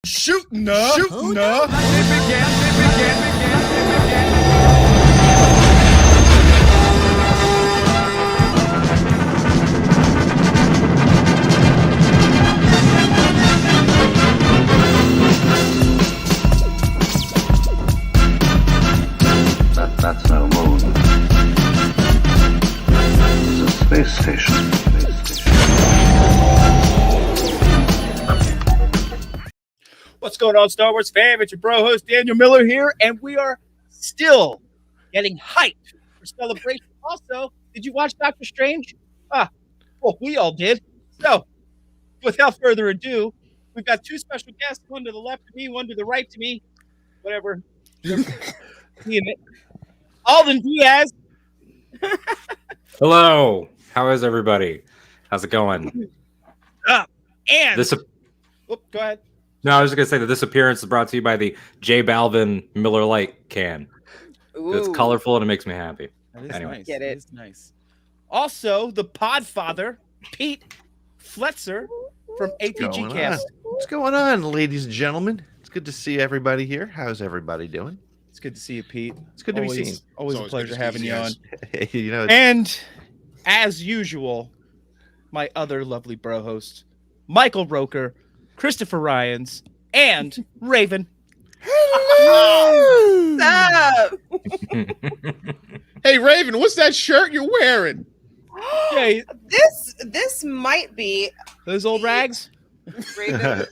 Shootin'. That's no moon. It's a space station. What's going on, Star Wars fam? It's your bro host Daniel Miller here, and we are still getting hyped for Celebration. Also, did you watch Doctor Strange? Well, we all did. So, without further ado, we've got two special guests, one to the left of me, one to the right to me, whatever. Alden Diaz. Hello. How is everybody? How's it going? And This. go ahead. No, I was just gonna say that this appearance is brought to you by the J Balvin Miller Lite can. It's colorful and it makes me happy. That is Anyway. nice. Get it. That is nice. Also, the Podfather, Pete Fletzer from ATG Cast. What's going on, ladies and gentlemen? It's good to see everybody here. How's everybody doing? It's good to see you, Pete. It's good to be Always- seen. Always a It's always pleasure good to having see you you on. guys. You know, And as usual, my other lovely bro host, Michael Roker, Christopher Ryans, and Raven. Stop. Hey, Raven, what's that shirt you're wearing? Hey, This might be those old rags. Raven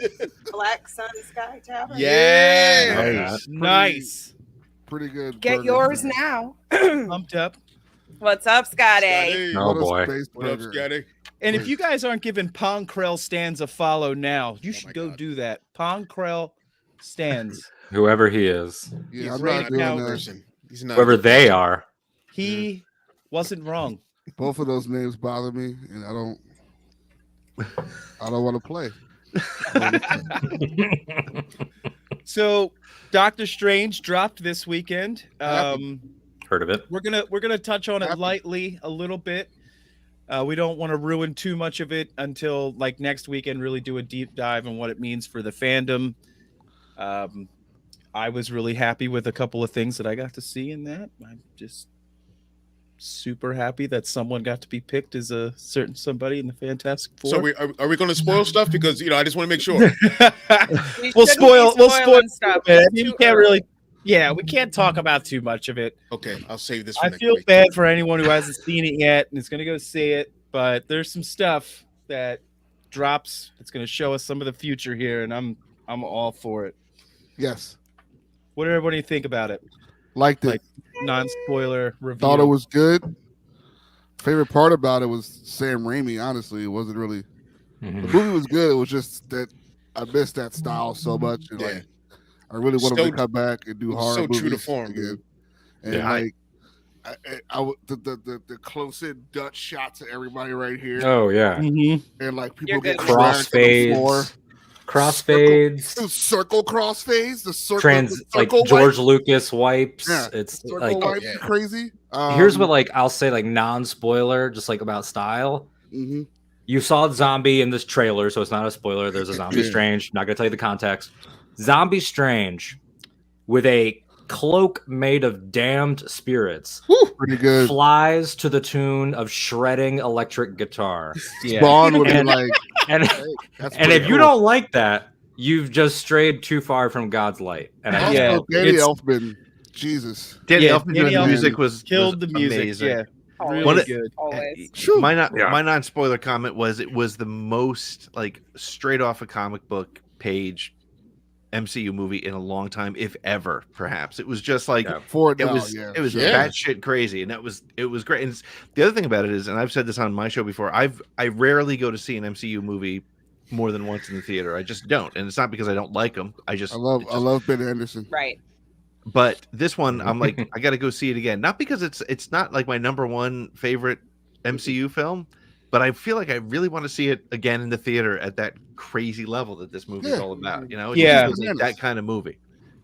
Black Sun Sky Tavern. Yeah. Nice. Pretty good. Get burger. yours now. Pumped up. What's up, Scotty? Scotty. Oh, What a boy. space What up, burger. Scotty? And if you guys aren't giving Ponkrell Stands a follow now, you should my go God. do that. Ponkrell Stands. Whoever he is, Yeah, He's I'm right not doing now. that. He's not. whoever they are. He wasn't wrong. Both of those names bother me, and I don't want to play. So Doctor Strange dropped this weekend. Heard of it? We're gonna touch on it Happy. lightly a little bit. We don't want to ruin too much of it until like next weekend. Really do a deep dive on what it means for the fandom. I was really happy with a couple of things that I got to see in that. I'm just super happy that someone got to be picked as a certain somebody in the Fantastic Four. So are we going to spoil stuff? Because I just want to make sure. we'll spoil stuff. it. It's You too can't early. really. Yeah, we can't talk about too much of it. Okay, I'll save this. For I next feel week. bad for anyone who hasn't seen it yet and is going to go see it, but there's some stuff that drops that's going to show us some of the future here, and I'm all for it. Yes, What did everybody think about it? liked it. Like, non-spoiler review. Thought it was good. Favorite part about it was Sam Raimi. Honestly, it wasn't really. The movie was good. It was just that I missed that style so much, and Yeah. like I really wanted So- to come back and do horror so movies true to form, again. dude. And Yeah. like, the close in Dutch shots of everybody right here, Oh yeah. Mhm. and like people You're get good. Crossfades. Crossfades. circle crossfades, the circle, Trans the like circle George wipe, Lucas wipes. Yeah. It's circle like wipe, yeah. crazy. here's what like I'll say like non-spoiler, just like about style. Mhm. You saw Zombie in this trailer, so it's not a spoiler. There's a Zombie Yeah. Strange. Not gonna tell you the context. Zombie Strange with a cloak made of damned spirits pretty good. flies to the tune of shredding electric guitar. Yeah. Spawn would be And- like, And hey, that's and pretty if you cool. don't like that, you've just strayed too far from God's light. And I Also, Yeah, Danny it's- Elfman, Jesus, Danny Yeah, Elfman Danny doing the Elfman music was Killed the music. amazing. Yeah, really What a- good. Always. Shoo. My Yeah. non-spoiler comment was it was the most like straight off a comic book page MCU movie in a long time, if ever. Perhaps it was just like Yeah. for it it now, was yeah. it was Yeah. batshit crazy, and it was great. And the other thing about it is, and I've said this on my show before, I rarely go to see an MCU movie more than once in the theater. I just don't, and it's not because I don't like them. I love Ben Anderson. Right. But this one, I'm like, I got to go see it again. Not because it's not like my number one favorite MCU film, but I feel like I really want to see it again in the theater at that crazy level that this movie is Yeah. all about. You know, it Yeah. just feels like that kind of movie.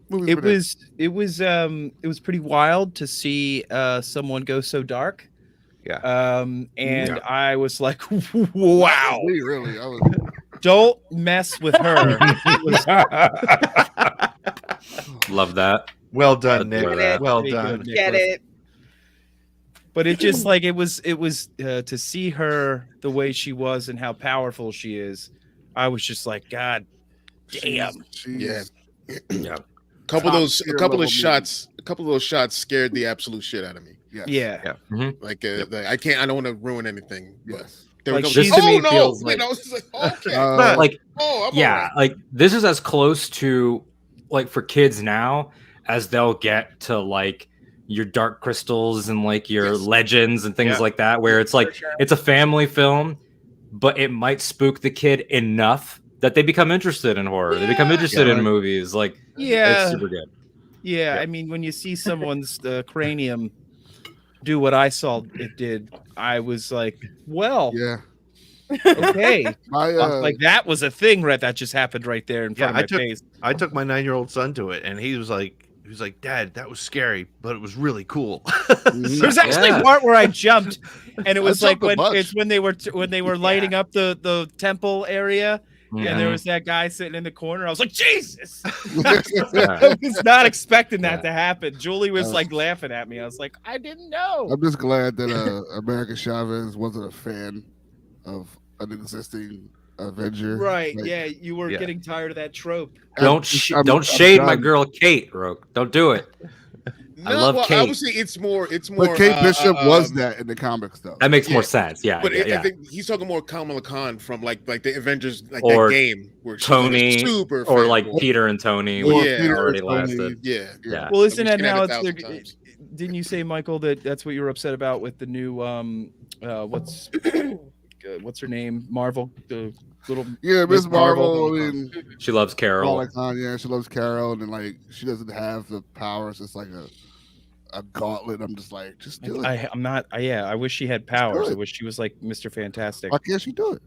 Movie's It bananas. was pretty wild to see someone go so dark. Yeah. And I was like, wow. Me, really. I was don't mess with her. It was Love that. Well done, Nick. Adore that. Well pretty done. good, Get Nicholas. it? But it just like it was to see her the way she was and how powerful she is. I was just like, God damn. Yeah. Yeah. A couple of those level shots scared the absolute shit out of me. Yes. Yeah. Like I don't want to ruin anything. But Yes. there Like, we go. she's to me no! feels You like- know, it's like, okay. Like I'm yeah, alright. like this is as close to like for kids now as they'll get to like your Dark Crystals and like your Yes. Legends and things Yeah. like that, where it's like it's a family film, but it might spook the kid enough that they become interested in horror. They become interested in movies. Like Yeah. it's super good. Yeah. I mean, when you see someone's cranium do what I saw it did, I was like, well, Yeah. okay. My Like that was a thing that just happened right there in front Yeah, of my face. I took my 9-year-old son to it, and he was like, Dad, that was scary, but it was really cool. There's actually Yeah. a part where I jumped, and it I was like jumped a when bunch. it's when they were lighting up the temple area, and there Mhm. was that guy sitting in the corner. I was like, Jesus! Yeah. I was not expecting that Yeah. to happen. Julie was Uh, like laughing at me. I was like, I didn't know. I'm just glad that America Chavez wasn't a fan of an existing Avenger. Right? Like, Yeah, you were Yeah. getting tired of that trope. Don't I'm shade my done. girl Kate, Roke. Don't do it. I love I Kate. would say it's more. But Kate Bishop was that in the comics, though. That makes more Yeah. sense. Yeah, But yeah. I think he's talking more Kamala Khan from like the Avengers, like Or that game where she's like a Tony, super or fan. like Peter and Tony, Or which Yeah. Peter already and Tony. lasted. Yeah. Yeah. Well, isn't I've that seen now? that It's 1,000 times. didn't you say, Michael, that that's what you were upset about with the new what's her name? Marvel, the little Yeah, Miss Miss Marvel. Marvel. I mean, She loves Carol. Kamala Khan, yeah, she loves Carol, and like she doesn't have the powers. It's like a gauntlet. I'm just like, just do it. I'm not. Yeah, I wish she had powers. I it. wish she was like Mr. Fantastic. Why can't she do it?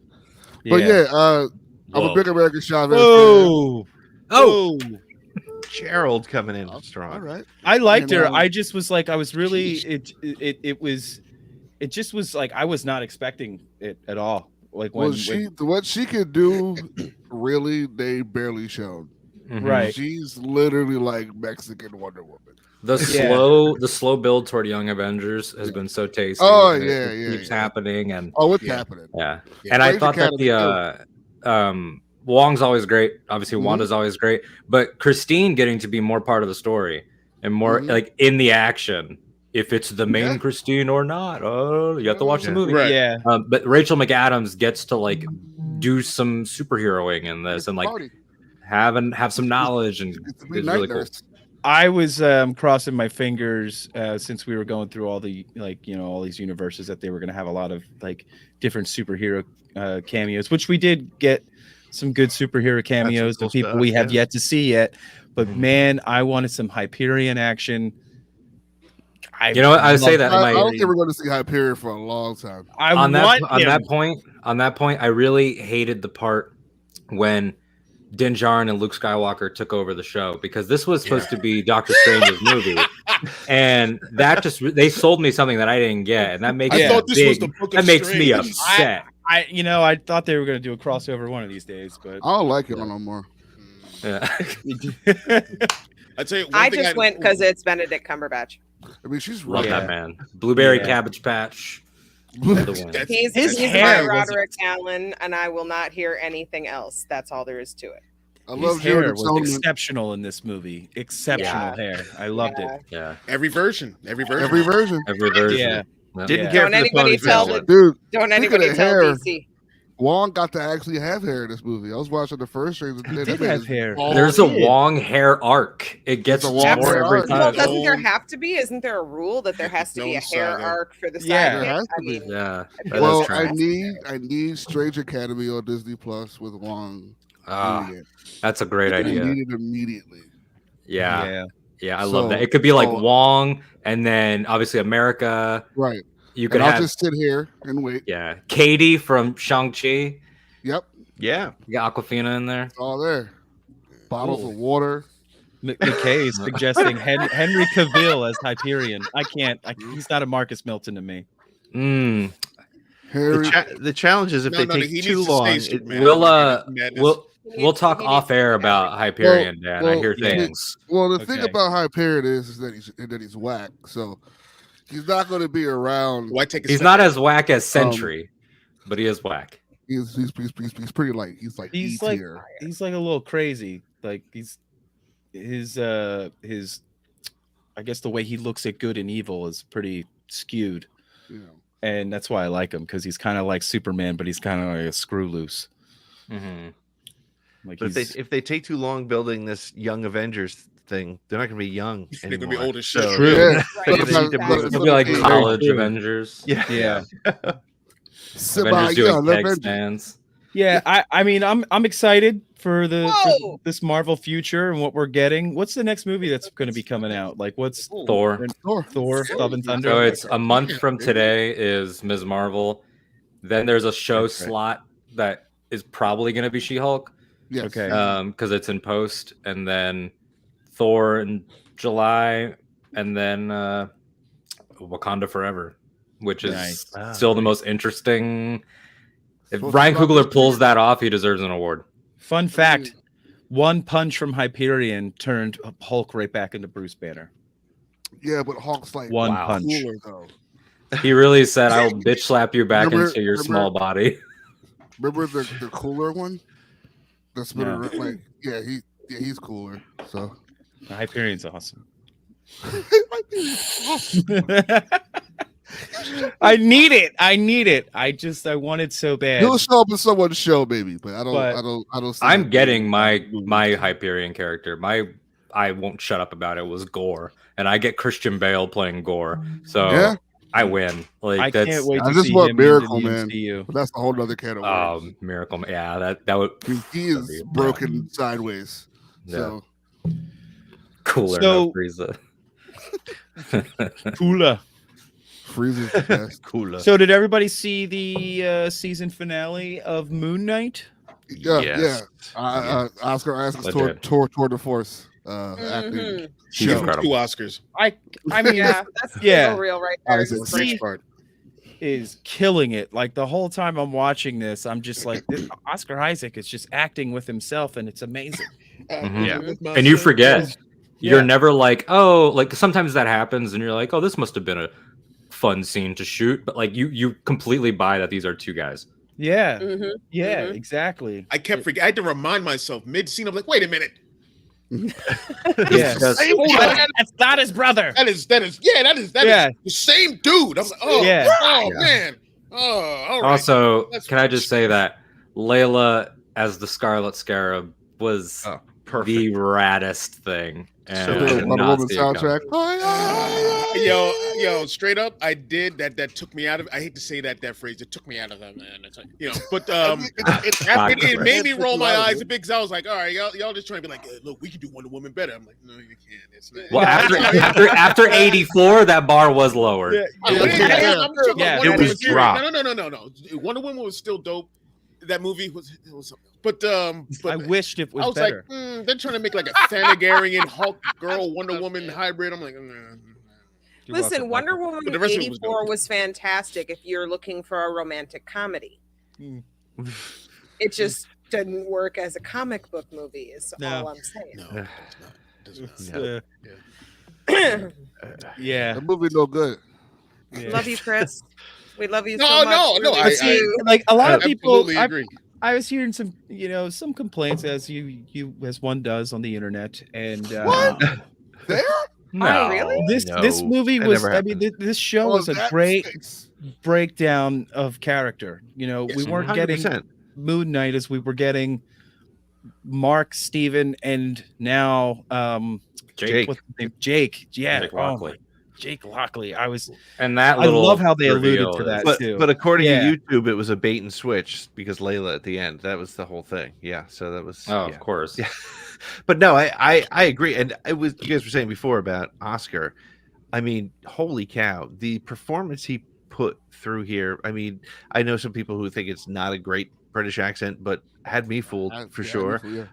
But yeah, I'm Whoa. a big American Chavez. Whoa. Oh, Gerald coming in fan. strong. All right. I liked You her. know, I just was like, I was really it just was like I was not expecting it at all. Like when, What she could do, really, they barely showed. Mhm. right. She's literally like Mexican Wonder Woman. The Yeah. slow build toward Young Avengers has been so tasty. Oh, and yeah, it yeah, keeps yeah. happening, and Oh, what's Yeah. happening? yeah. Yeah. And I Rage thought that Academy, the Wong's always great. Obviously, Mhm. Wanda's always great, but Christine getting to be more part of the story and more Mhm. like in the action. If it's the main Yeah. Christine or not, oh, you have to watch the Yeah. movie. Right. Yeah. But Rachel McAdams gets to like do some superheroing in this and like Party. have some knowledge, and It's to be it's night really cool. nurse. I was crossing my fingers since we were going through all the all these universes that they were going to have a lot of like different superhero cameos, which we did get some good superhero cameos cool of people stuff, we have yeah. yet to see yet. But Mhm. man, I wanted some Hyperion action. You know what? I would say that I in don't my think we're going to see Hyperion for a long time. I on want that him. point, I really hated the part when Din Djarin and Luke Skywalker took over the show, because this was supposed to be Doctor Strange's movie, and that just they sold me something that I didn't get, and that makes I me thought this was big. the Book That of makes me Strange. upset. I thought they were going to do a crossover one of these days, but I don't like it no more. Yeah. I tell you, one I thing just went because it's Benedict Cumberbatch. I mean, she's Love right. Yeah. that man. Blueberry Yeah. Cabbage Patch. The win. That's- He's His my hair was- Roderick Allen, and I will not hear anything else. That's all there is to it. I his love hair Jared was Atonement. exceptional in this movie. Exceptional hair. I loved Yeah. it. Yeah. every version. Every version. Every version. Yeah. Yeah. Didn't Yeah. care Don't for the anybody Ponytail tell one. the- Dude, Don't Speaking anybody of tell hair, DC. Wong got to actually have hair in this movie. I was watching the first trailer. He did have hair. There's a did. Wong hair arc. It gets It's a more Wong hair every arc. Well, time. doesn't there have to be? Isn't there a rule that there has to be a Its hair own saga. arc for the sidekick? Yeah. There has to I be. mean, Yeah. that Well, is I true. need Strange Academy on Disney Plus with Wong. Ah, doing it. that's a great I idea. need it immediately. Yeah. Yeah, I So- love that. It could be like oh. Wong, and then obviously America. Right. You could And I'll have just sit here and wait. yeah, Katie from Shang-Chi. Yep. Yeah. You got Aquafina in there. It's all there. Bottles of water. McKay is suggesting Henry Cavill as Hyperion. I can't. He's not a Marcus Milton to me. Harry. The challenge is if No, they no, take he too needs to long. stay it- Superman. We'll talk He off needs to air be about happy. Hyperion, Dan. I hear yeah. things. Well, the thing Okay. about Hyperion is that he's whack. So he's not going to be around. Why take a He's step not back? as whack as Sentry, but he is whack. He's pretty like he's He's E like tier. he's like a little crazy. Like his I guess the way he looks at good and evil is pretty skewed. You know. And that's why I like him, because he's kind of like Superman, but he's kind of like a screw loose. Mm-hmm. Like But if they take too long building this Young Avengers thing, they're not going to be young. They're gonna be anymore. old as shit. So, True. Yeah. They're gonna need to But- move. but- It'll be like Yeah. college Avengers. Yeah. yeah, Avengers doing Young keg Avengers. stands. yeah. I mean, I'm excited for Whoa! this Marvel future and what we're getting. What's the next movie that's going to be coming out? Like, what's Thor. Thor, Love and Thunder? So it's a month from today is Ms. Marvel. Then there's a show That's right. slot that is probably going to be She-Hulk, Yes. Okay. because it's in post, and then Thor in July, and then Wakanda Forever, which is Nice. still the most interesting. If Supposed Ryan to drop Coogler this pulls year. that off, he deserves an award. Fun fact: one punch from Hyperion turned Hulk right back into Bruce Banner. Yeah, but Hulk's like One Wow. punch. cooler though. He really said, "I'll bitch slap you back Remember- into your remember- small body." Remember the cooler one? That's been No. like he's cooler. So Hyperion's awesome. I need it. I want it so bad. he'll show up in someone's show, maybe, but I But don't. See I'm him. getting my Hyperion character. I won't shut up about it. Was Gore, and I get Christian Bale playing Gore, so Yeah. I win. Like I that's can't wait I to just see want him Miracle, in the man. MCU. But that's a whole other can of worms. Miracle. Yeah, that would He is broken sideways. So cooler. So- no Frieza. Cooler. Frieza's the best. Cooler. So did everybody see the season finale of Moon Knight? Yeah, Yes. Oscar Isaac's I tour did. de force acting Mhm. He's show. incredible. 2 Oscars. I mean, Yeah, that's Yeah. so real right there. Isaac. It's great. See- is killing it. Like the whole time I'm watching this, I'm just like, Oscar Isaac is just acting with himself, and it's amazing. Mhm. Yeah. With my And you son. forget. Yeah. You're never like, oh, like sometimes that happens, and you're like, oh, this must have been a fun scene to shoot, but like you completely buy that these are two guys. Yeah, Mhm. yeah, Mhm. exactly. I kept forgetting. I had to remind myself mid scene. I'm like, wait a minute. Yeah, Just- Hold on. that's not his brother. That is Yeah. the same dude. I was like, oh, Yeah. oh man. Oh, all right. Also, That's can I just say that Layla as the Scarlet Scarab was Oh, perfect. the raddest thing. And So I good. did Wonder not Woman see it coming. soundtrack. Yo, straight up, I did that. That took me out of. I hate to say that phrase. It took me out of that, man. It's like, but it made me roll my eyes a bit because I was like, all right, y'all just trying to be like, look, we can do Wonder Woman better. I'm like, no, you can't. It's not. Well, after 84, that bar was lowered. Yeah, I'm talking Yeah. about It Wonder was Woman. dropped. No. Wonder Woman was still dope. That movie was, but I wished it was I was better. like, they're trying to make like a Thanagarian Hulk girl Wonder Woman hybrid. I'm like, You're Listen, welcome, Wonder Michael. Woman But the rest of it was 84 dope. was fantastic if you're looking for a romantic comedy. Mm. It just didn't work as a comic book movie, is No. all I'm saying. no, it's not. It's, No. yeah, That movie no good. yeah. Love you, Chris. We love you No, so much. no, Really I- But see, do. like a lot I of people, absolutely agree. I was hearing some complaints as as one does on the internet, and What? There? No, really? this no, movie that was. never I mean, happened. this show Oh, was a that great stinks. breakdown of character. We Yes, weren't getting 100%. Moon Knight as we were getting Mark, Steven, and now Jake. what's his name? Jake. Yeah, Jake oh Lockley. my- Jake Lockley. I And love how they alluded reveal to is- that. But, too. but according Yeah. to YouTube, it was a bait and switch because Layla at the end. That was the whole thing. Yeah. So that was. Oh, yeah. of course. Yeah. But no, I agree. And it was, you guys were saying before about Oscar. I mean, holy cow, the performance he put through here. I mean, I know some people who think it's not a great British accent, but had me fooled for Yeah, sure. yeah.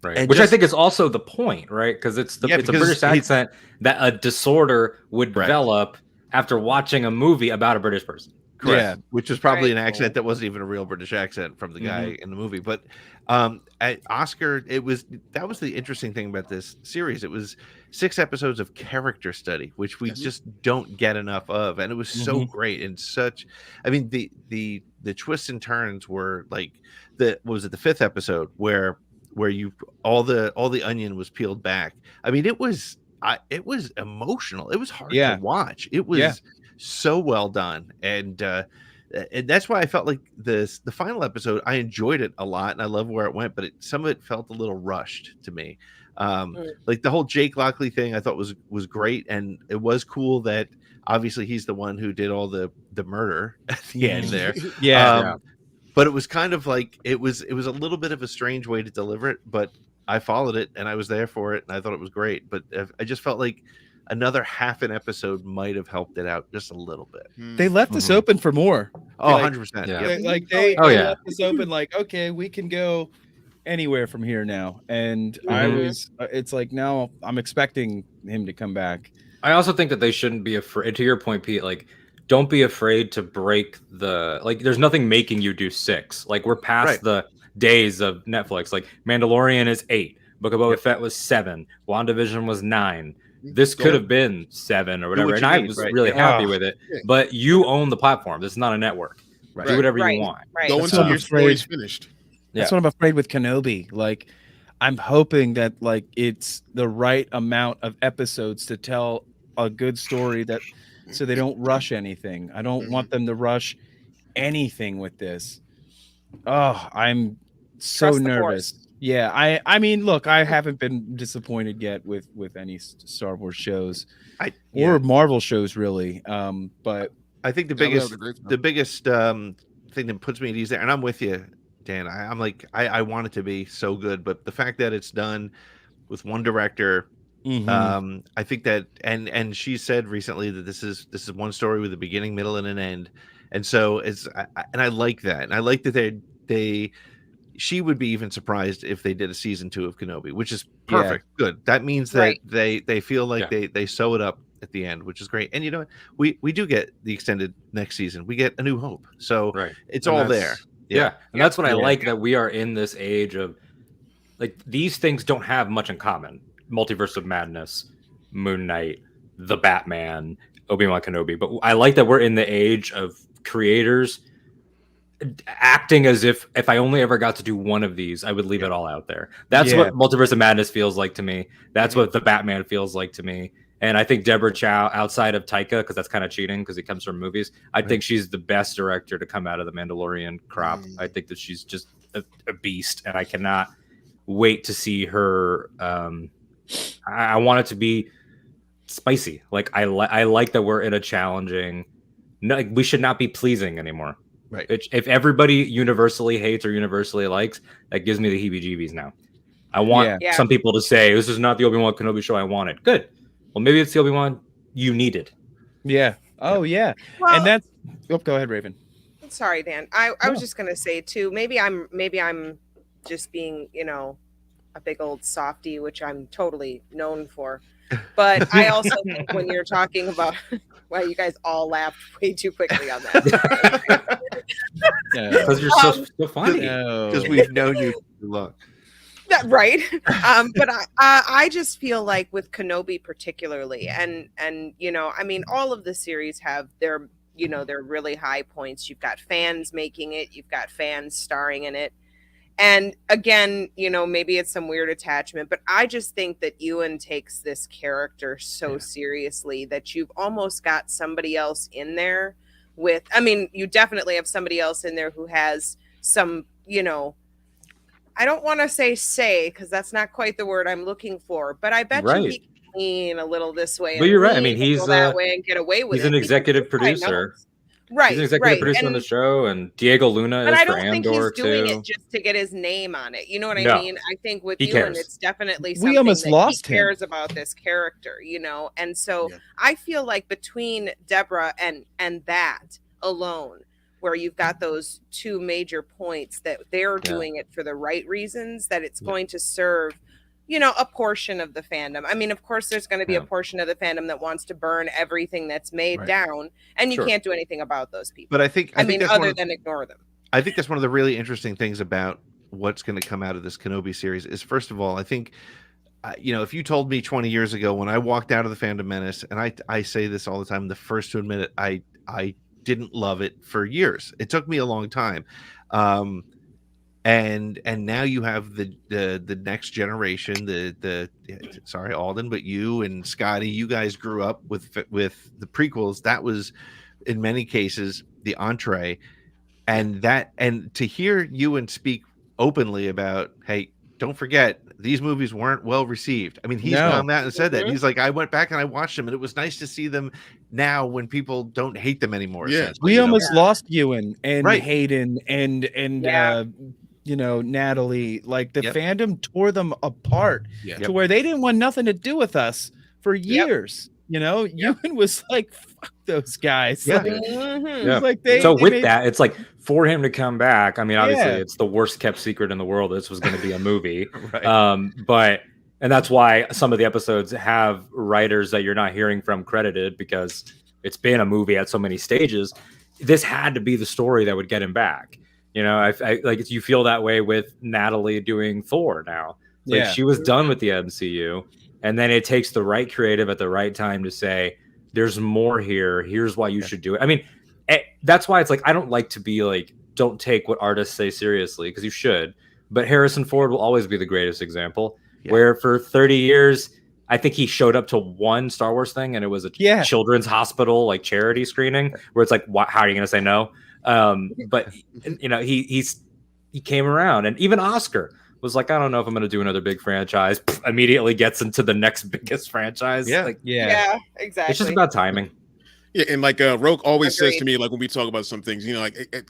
Right. And Which I just- think is also the point, right? Because it's Yeah, it's a because British he- accent that a disorder would Right. develop after watching a movie about a British person. Correct. Which is probably Right. an accent that wasn't even a real British accent from the guy in the movie. But at Oscar, that was the interesting thing about this series. It was 6 episodes of character study, which we just don't get enough of, and it was so great and such. I mean, the twists and turns were like the 5th episode where you all the onion was peeled back. I mean, it was emotional. It was hard to watch. It was so well done, and that's why I felt like the final episode, I enjoyed it a lot and I love where it went, but some of it felt a little rushed to me. Like the whole Jake Lockley thing I thought was great, and it was cool that obviously he's the one who did all the murder at the end there. But it was kind of like it was a little bit of a strange way to deliver it, but I followed it and I was there for it and I thought it was great. But I just felt like another half an episode might have helped it out just a little bit. They left us open for more. Oh, like, 100%. They left us open like, okay, we can go anywhere from here now. And it's like, now I'm expecting him to come back. I also think that they shouldn't be afraid, to your point, Pete, like, don't be afraid to break there's nothing making you do 6. Like, we're past the days of Netflix. Like, Mandalorian is 8. Book of Boba Fett was 7. WandaVision was 9. This could have been 7 or whatever, and I was really happy with it. But you own the platform. This is not a network. Do whatever you want. Go until your story's finished. That's what I'm afraid with Kenobi. Like, I'm hoping that like it's the right amount of episodes to tell a good story, that so they don't rush anything. I don't want them to rush anything with this. Oh, I'm so nervous. Yeah, I mean, look, I haven't been disappointed yet with any Star Wars shows or Marvel shows, really. But I think the biggest thing that puts me at ease there, and I'm with you, Dan. I'm like, I want it to be so good, but the fact that it's done with one director, I think that, and she said recently that this is one story with a beginning, middle, and an end, and so I like that, and I like that she would be even surprised if they did a season 2 of Kenobi, which is perfect. Good. That means that they feel like they sew it up at the end, which is great. And you know what? We do get the extended next season. We get A New Hope. So it's all there. And that's what I like, that we are in this age of, like, these things don't have much in common. Multiverse of Madness, Moon Knight, The Batman, Obi-Wan Kenobi. But I like that we're in the age of creators acting as if I only ever got to do one of these, I would leave it all out there. That's what Multiverse of Madness feels like to me. That's what The Batman feels like to me. And I think Deborah Chow, outside of Taika, because that's kind of cheating because he comes from movies, I think she's the best director to come out of the Mandalorian crop. I think that she's just a beast, and I cannot wait to see her. I want it to be spicy. Like, I like that we're in a challenging. No, like, we should not be pleasing anymore. Right. If everybody universally hates or universally likes, that gives me the heebie-jeebies now. I want some people to say, this is not the Obi-Wan Kenobi show I wanted. Good. Well, maybe it's the Obi-Wan you needed. Yeah. Oh, yeah. Well, and that's... Oh, go ahead, Raven. Sorry, Dan. I was just going to say, too, maybe I'm just being, a big old softie, which I'm totally known for. But I also think when you're talking about... Wow, you guys all laughed way too quickly on that. Because you're so funny. Because we've known you too long. Right. But I just feel like with Kenobi particularly, and I mean, all of the series have their really high points. You've got fans making it. You've got fans starring in it. And again, maybe it's some weird attachment, but I just think that Ewan takes this character so seriously that you've almost got somebody else in there with, I mean, you definitely have somebody else in there who has some, I don't want to say, because that's not quite the word I'm looking for, but I bet you he can lean a little this way. But you're right. I mean, he's that way and get away with it. He's an executive producer. Right, he's an executive producer on the show, and Diego Luna is for Andor, too. But I don't think he's doing it just to get his name on it. You know what I mean? I think with Ewan, it's definitely something we almost that lost he cares about this character, And so I feel like between Deborah and that alone, where you've got those two major points that they're doing it for the right reasons, that it's going to serve a portion of the fandom. I mean, of course, there's going to be a portion of the fandom that wants to burn everything that's made down, and you can't do anything about those people. But I think that's other than ignore them. I think that's one of the really interesting things about what's going to come out of this Kenobi series is, first of all, I think, if you told me 20 years ago when I walked out of the Phantom Menace, and I say this all the time, I'm the first to admit it, I didn't love it for years. It took me a long time. And now you have the next generation, sorry, Alden, but you and Scotty, you guys grew up with the prequels. That was in many cases the entree, and to hear you and speak openly about, hey, don't forget these movies weren't well received. I mean, he's gone out and said that. He's like, I went back and I watched them, and it was nice to see them now when people don't hate them anymore. Yeah, we almost lost Ewan and Right. Hayden and Natalie. Like the fandom tore them apart to where they didn't want nothing to do with us for years. Ewan was like, fuck those guys. Yeah. Like, that, it's like for him to come back. I mean, obviously, it's the worst kept secret in the world. This was going to be a movie, Right. and that's why some of the episodes have writers that you're not hearing from credited, because it's been a movie at so many stages. This had to be the story that would get him back. I like, you feel that way with Natalie doing Thor now. Like, she was done with the MCU. And then it takes the right creative at the right time to say, there's more here. Here's why you should do it. I mean, that's why it's like, I don't like to be like, don't take what artists say seriously, because you should. But Harrison Ford will always be the greatest example, where for 30 years, I think he showed up to one Star Wars thing, and it was a children's hospital, like charity screening, where it's like, how are you going to say no? But, he came around, and even Oscar was like, I don't know if I'm going to do another big franchise. Immediately gets into the next biggest franchise. Yeah, exactly. It's just about timing. Yeah, and like Roke always says to me, like when we talk about some things,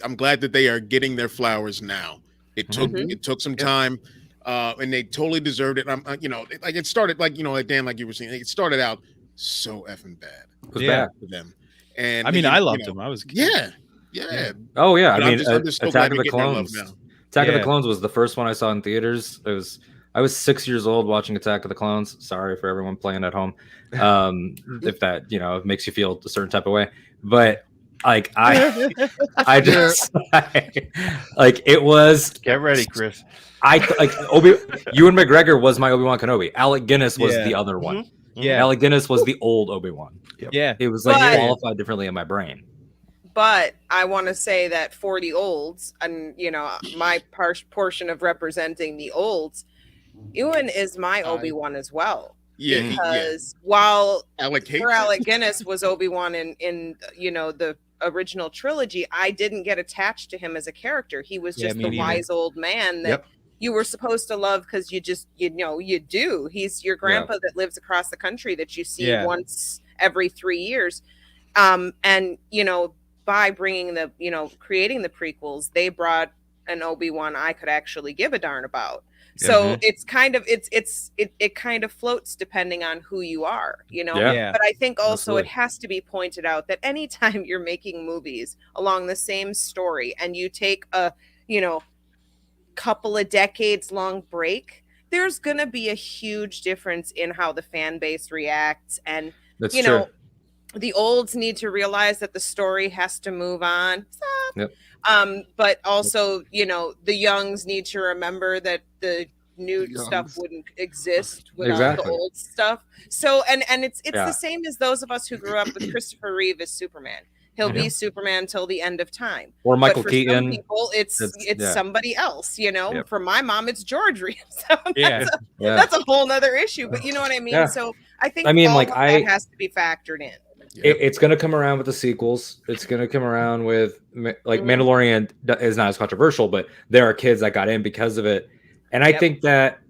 I'm glad that they are getting their flowers now. It took some time, and they totally deserved it. Like it started, like Dan, like you were saying, it started out so effing bad. It was bad for them. And I mean, I loved them. I was yeah. Oh yeah, But I mean, I'm just so Attack glad of the they're getting their love Clones. now. Attack of the Clones was the first one I saw in theaters. I was 6 years old watching Attack of the Clones. Sorry for everyone playing at home, if that makes you feel a certain type of way. But like I just like it was. Get ready, Chris. Ewan McGregor was my Obi-Wan Kenobi. Alec Guinness was the other one. Yeah, Alec Guinness was the old Obi-Wan. Yeah, it was like qualified differently in my brain. But I want to say that for the olds, and my portion of representing the olds, Ewan is my Obi-Wan as well. Yeah, because while Alec Guinness was Obi-Wan in the original trilogy, I didn't get attached to him as a character. He was just the wise old man that you were supposed to love because you do. He's your grandpa that lives across the country that you see once every 3 years, and by bringing creating the prequels, they brought an Obi-Wan I could actually give a darn about. So it's kind of it kind of floats depending on who you are, But I think also it has to be pointed out that anytime you're making movies along the same story and you take a couple of decades long break, there's gonna be a huge difference in how the fan base reacts, and That's true. The olds need to realize that the story has to move on. But also, the youngs need to remember that the new stuff wouldn't exist without the old stuff. So, and it's the same as those of us who grew up with Christopher Reeve as Superman. He'll be Superman till the end of time. Or Michael for Keaton. Some people, it's somebody else. For my mom, it's George Reeves. So that's a whole nother issue. But you know what I mean. Yeah. So I think that has to be factored in. It's going to come around with the sequels. It's going to come around with Mandalorian is not as controversial, but there are kids that got in because of it. And I think that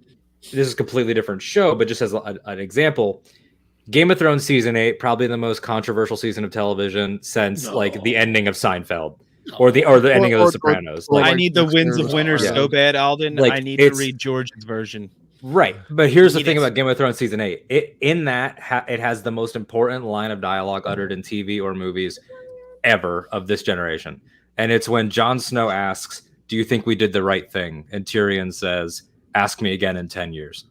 this is a completely different show, but just as an example, Game of Thrones season 8, probably the most controversial season of television since the ending of Seinfeld or the ending of The Sopranos. I need the Winds of Winter so bad, Alden. I need to read George's version. Right, but here's the thing about Game of Thrones season 8. It has the most important line of dialogue uttered in TV or movies ever of this generation, and it's when Jon Snow asks, "Do you think we did the right thing?" and Tyrion says, "Ask me again in 10 years."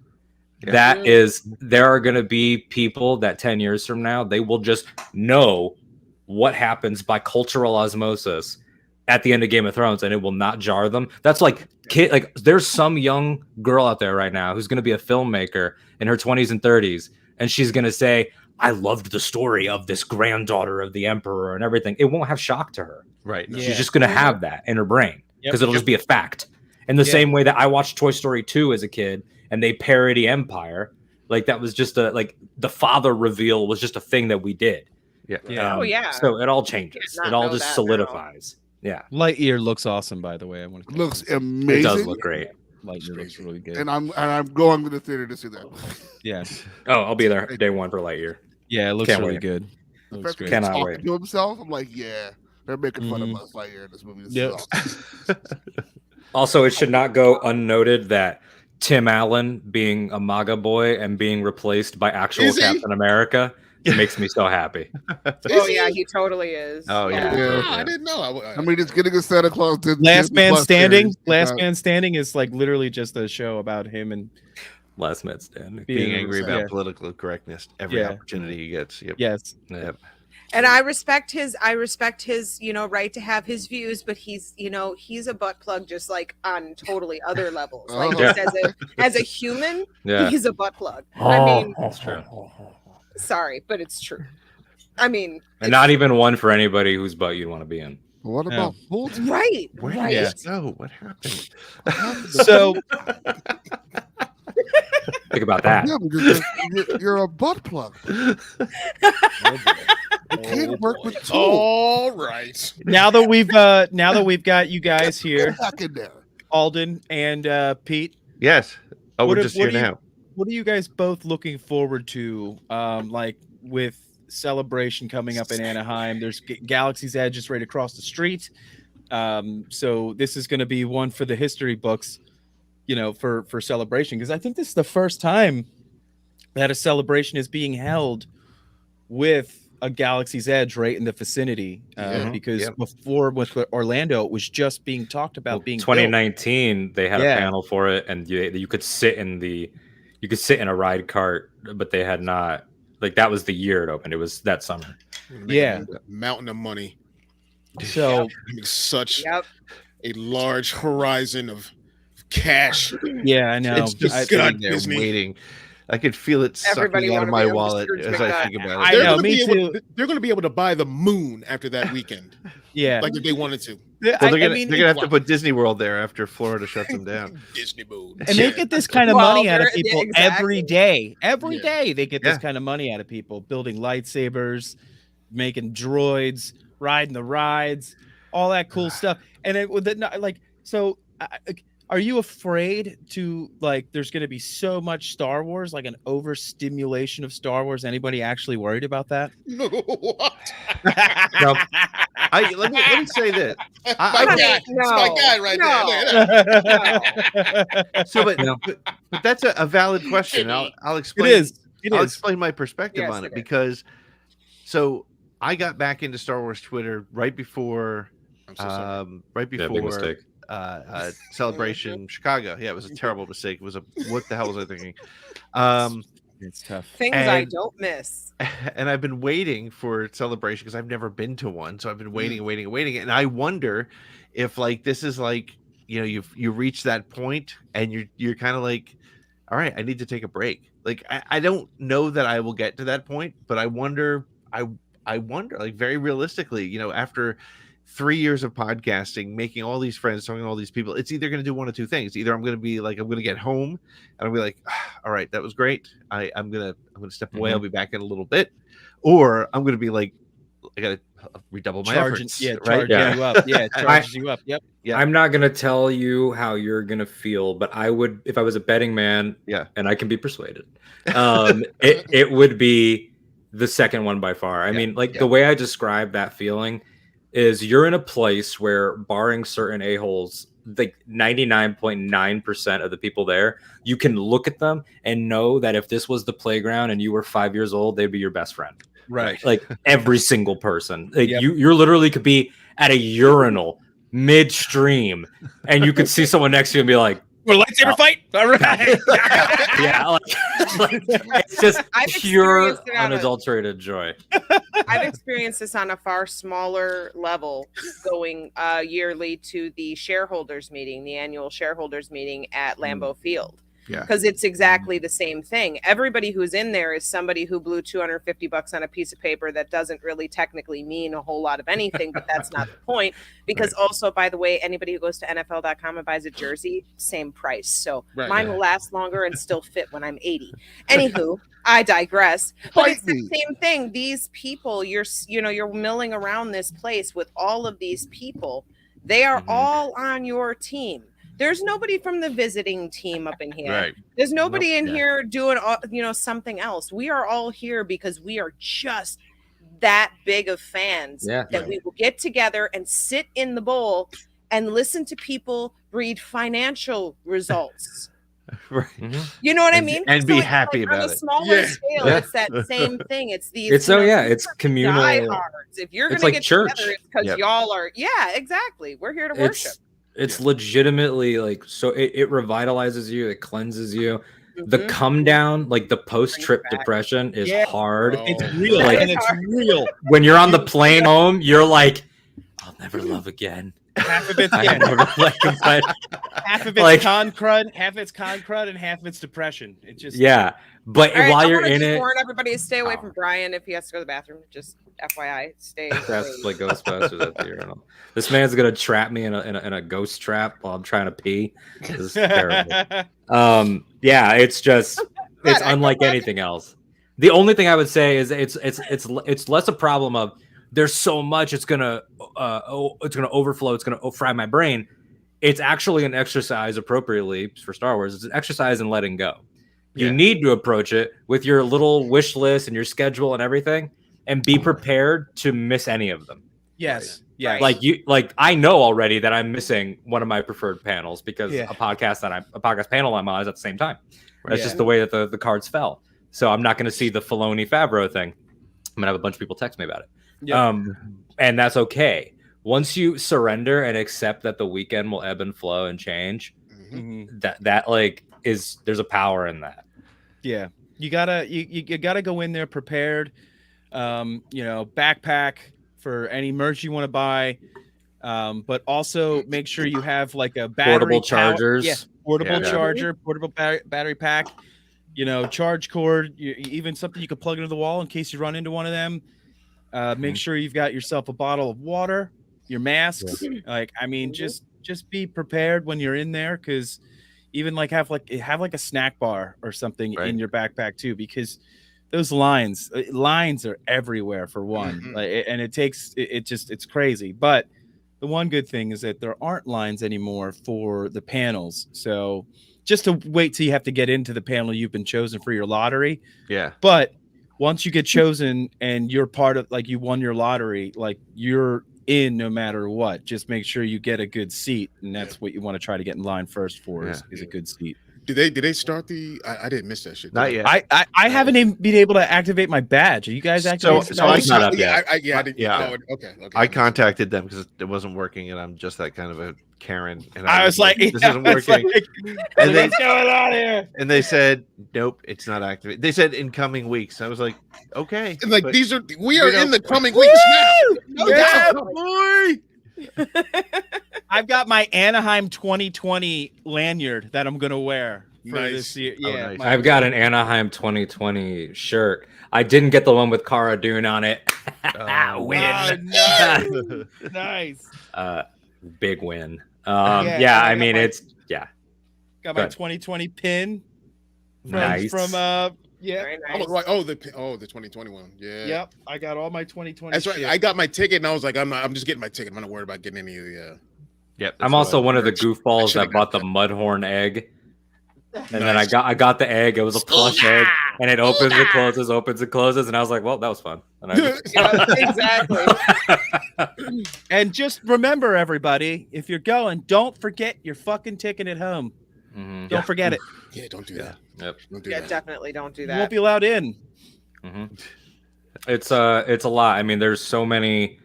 there are going to be people that 10 years from now, they will just know what happens by cultural osmosis at the end of Game of Thrones, and it will not jar them. That's like there's some young girl out there right now who's going to be a filmmaker in her 20s and 30s, and she's going to say, I loved the story of this granddaughter of the emperor and everything. It won't have shock to her. Right. Yeah. She's just going to have that in her brain because it'll just be a fact. In the same way that I watched Toy Story 2 as a kid and they parody Empire, like that was just the father reveal was just a thing that we did. Yeah. So it all changes. It all just solidifies. Yeah. Lightyear looks awesome, by the way. Looks amazing. It does look great. Lightyear looks really good. And I'm going to the theater to see that. Yeah. Oh, I'll be there day one for Lightyear. Yeah, it looks really good. The Looks fact that great. he's talking to himself, I'm like, yeah, they're making fun of Buzz Lightyear in this movie. Also, it should not go unnoted that Tim Allen being a MAGA boy and being replaced by actual Captain America makes me so happy. Yeah, he totally is. Oh yeah. I didn't know. I mean, it's getting a Santa Claus. Last Man Standing. Last Man Standing is like literally just a show about him and Last Man Standing being angry about political correctness every opportunity he gets. Yes. And I respect his right to have his views, but he's a butt plug just like on totally other levels. Like just as a human, he's a butt plug. I mean, that's true. Sorry, but it's true. I mean, and not even one for anybody whose butt you'd want to be in. What about right? Where did it go? What happened? So think about that. Yeah, because you're a butt plug. You can't work with two. All right. Now that we've got you guys here, back in there. Alden and Pete. Yes. Oh, we're just here now. What are you guys both looking forward to? Like with Celebration coming up in Anaheim, there's Galaxy's Edge just right across the street. So this is going to be one for the history books, for Celebration, because I think this is the first time that a Celebration is being held with a Galaxy's Edge right in the vicinity. Because before with Orlando, it was just being talked about being 2019. Built. They had a panel for it, and you could sit in a ride cart, but they had not. Like that was the year it opened. It was that summer. Yeah, mountain of money. So such a large horizon of cash. Yeah, I know. It's just sitting there waiting. I could feel it sucking out of my wallet as I think about it. I know, me too. They're going to be able to buy the moon after that weekend. Yeah, like if they wanted to. Well, they're gonna have to put Disney World there after Florida shuts them down. Disney World, and they get this kind of money out of people every day. Every day they get this kind of money out of people, building lightsabers, making droids, riding the rides, all that cool stuff. And are you afraid to there's going to be so much Star Wars, like an overstimulation of Star Wars? Anybody actually worried about that? No. What? No. Let me say this. It's my guy right there. So, but that's a valid question. I'll explain. I'll explain my perspective on it because. So I got back into Star Wars Twitter right before. Celebration Chicago. Yeah, it was a terrible mistake. It was what the hell was I thinking? It's tough. Things I don't miss. And I've been waiting for Celebration because I've never been to one. So I've been waiting. And I wonder if this is you reach that point and you're kind of like, all right, I need to take a break. I don't know that I will get to that point, but I wonder very realistically, after 3 years of podcasting, making all these friends, talking to all these people, it's either going to do one of two things. Either I'm going to be I'm going to get home and I'll be like, all right, that was great. I'm going to step away. I'll be back in a little bit. Or I'm going to be I got to redouble my efforts. Yeah, right? You up. Yeah, charges you up. Yep. Yeah. I'm not going to tell you how you're going to feel, but I would, if I was a betting man, and I can be persuaded, it would be the second one by far. I mean, the way I describe that feeling is you're in a place where, barring certain a-holes, 99.9% of the people there, you can look at them and know that if this was the playground and you were 5 years old, they'd be your best friend. Right. Every single person. You're literally could be at a urinal midstream and you could see someone next to you and be like, lightsaber fight. All right. Yeah, it's just I've pure experienced it on a- unadulterated joy. I've experienced this on a far smaller level, going yearly to the shareholders meeting, the annual shareholders meeting at Lambeau Field. Yeah. Because it's exactly the same thing. Everybody who's in there is somebody who blew $250 on a piece of paper that doesn't really technically mean a whole lot of anything, but that's not the point. Because also, by the way, anybody who goes to NFL.com and buys a jersey, same price. So mine will last longer and still fit when I'm 80. Anywho, I digress. But it's the same thing. These people, you're milling around this place with all of these people. They are all on your team. There's nobody from the visiting team up in here. Right. There's nobody in here doing, something else. We are all here because we are just that big of fans that we will get together and sit in the bowl and listen to people read financial results. Right. You know what I mean? And be happy about it. On a smaller scale, it's that same thing. It's these. It's communal. Diehards. If you're It's gonna like get church. together, it's because y'all are. Yeah, exactly. We're here to worship. It's legitimately like, so it revitalizes you, it cleanses you. The come down, like the post trip depression is hard. It's real. Like, and it's real. When you're on the plane home, you're like, I'll never love again. Half of it's half of it's con crud, and half of it's depression. It just But All right, while I you're wanna in just it, warn everybody to stay away from Brian if he has to go to the bathroom. Just FYI, stay. that's like Ghostbusters at the urinal. This man's gonna trap me in a ghost trap while I'm trying to pee. This is terrible. It's just it's unlike anything else. The only thing I would say is it's less a problem of there's so much it's gonna overflow, it's gonna fry my brain. It's actually an exercise appropriately for Star Wars. It's an exercise in letting go. You need to approach it with your little wish list and your schedule and everything, and be prepared to miss any of them. Yes. Yeah. Like I know already that I'm missing one of my preferred panels because a podcast panel I'm on is at the same time. That's just the way that the cards fell. So I'm not going to see the Filoni Favreau thing. I'm going to have a bunch of people text me about it. And that's okay. Once you surrender and accept that the weekend will ebb and flow and change, that like there's a power in that. Yeah. You gotta go in there prepared. Backpack for any merch you want to buy. But also make sure you have like a battery portable chargers. Portable charger, portable battery pack, charge cord, even something you can plug into the wall in case you run into one of them. Make sure you've got yourself a bottle of water, your masks. Just be prepared when you're in there, because even like have a snack bar or something in your backpack too, because those lines are everywhere for one. And it's crazy. But the one good thing is that there aren't lines anymore for the panels. So just to wait till you have to get into the panel you've been chosen for your lottery. Yeah. But once you get chosen and you're part of, like, you won your lottery, like, you're in no matter what. Just make sure you get a good seat, and that's what you want to try to get in line first for is a good seat. Did they start the? I didn't miss that shit. Not yet. I haven't even been able to activate my badge. Are you guys activating? So it's not up yet. Okay. I contacted them because it wasn't working, and I'm just that kind of a Karen. And I was like, this isn't working. And what's going on here? And they said, nope, it's not activated. They said in coming weeks. I was like, okay. Like, we are in the coming weeks now. Yeah, boy. I've got my Anaheim 2020 lanyard that I'm gonna wear for this year. Yeah, nice. I've got an Anaheim 2020 shirt. I didn't get the one with Cara Dune on it. Win. Nice. Big win. Got my 2020 pin. Nice. From Very nice. The 2021. Yeah. Yep. I got all my 2020. That's right. shit. I got my ticket, and I was like, I'm just getting my ticket. I'm not worried about getting any of the. Yep. I'm also one of the goofballs that bought the Mudhorn egg. And then I got the egg. It was a plush egg, and it opens and closes, and I was like, "Well, that was fun." And Exactly. And just remember, everybody, if you're going, don't forget your fucking ticket at home. Don't forget it. Yeah, don't do that. Yep. Don't do Yeah, that. definitely don't do You that. won't be allowed in. It's a lot. I mean, there's so many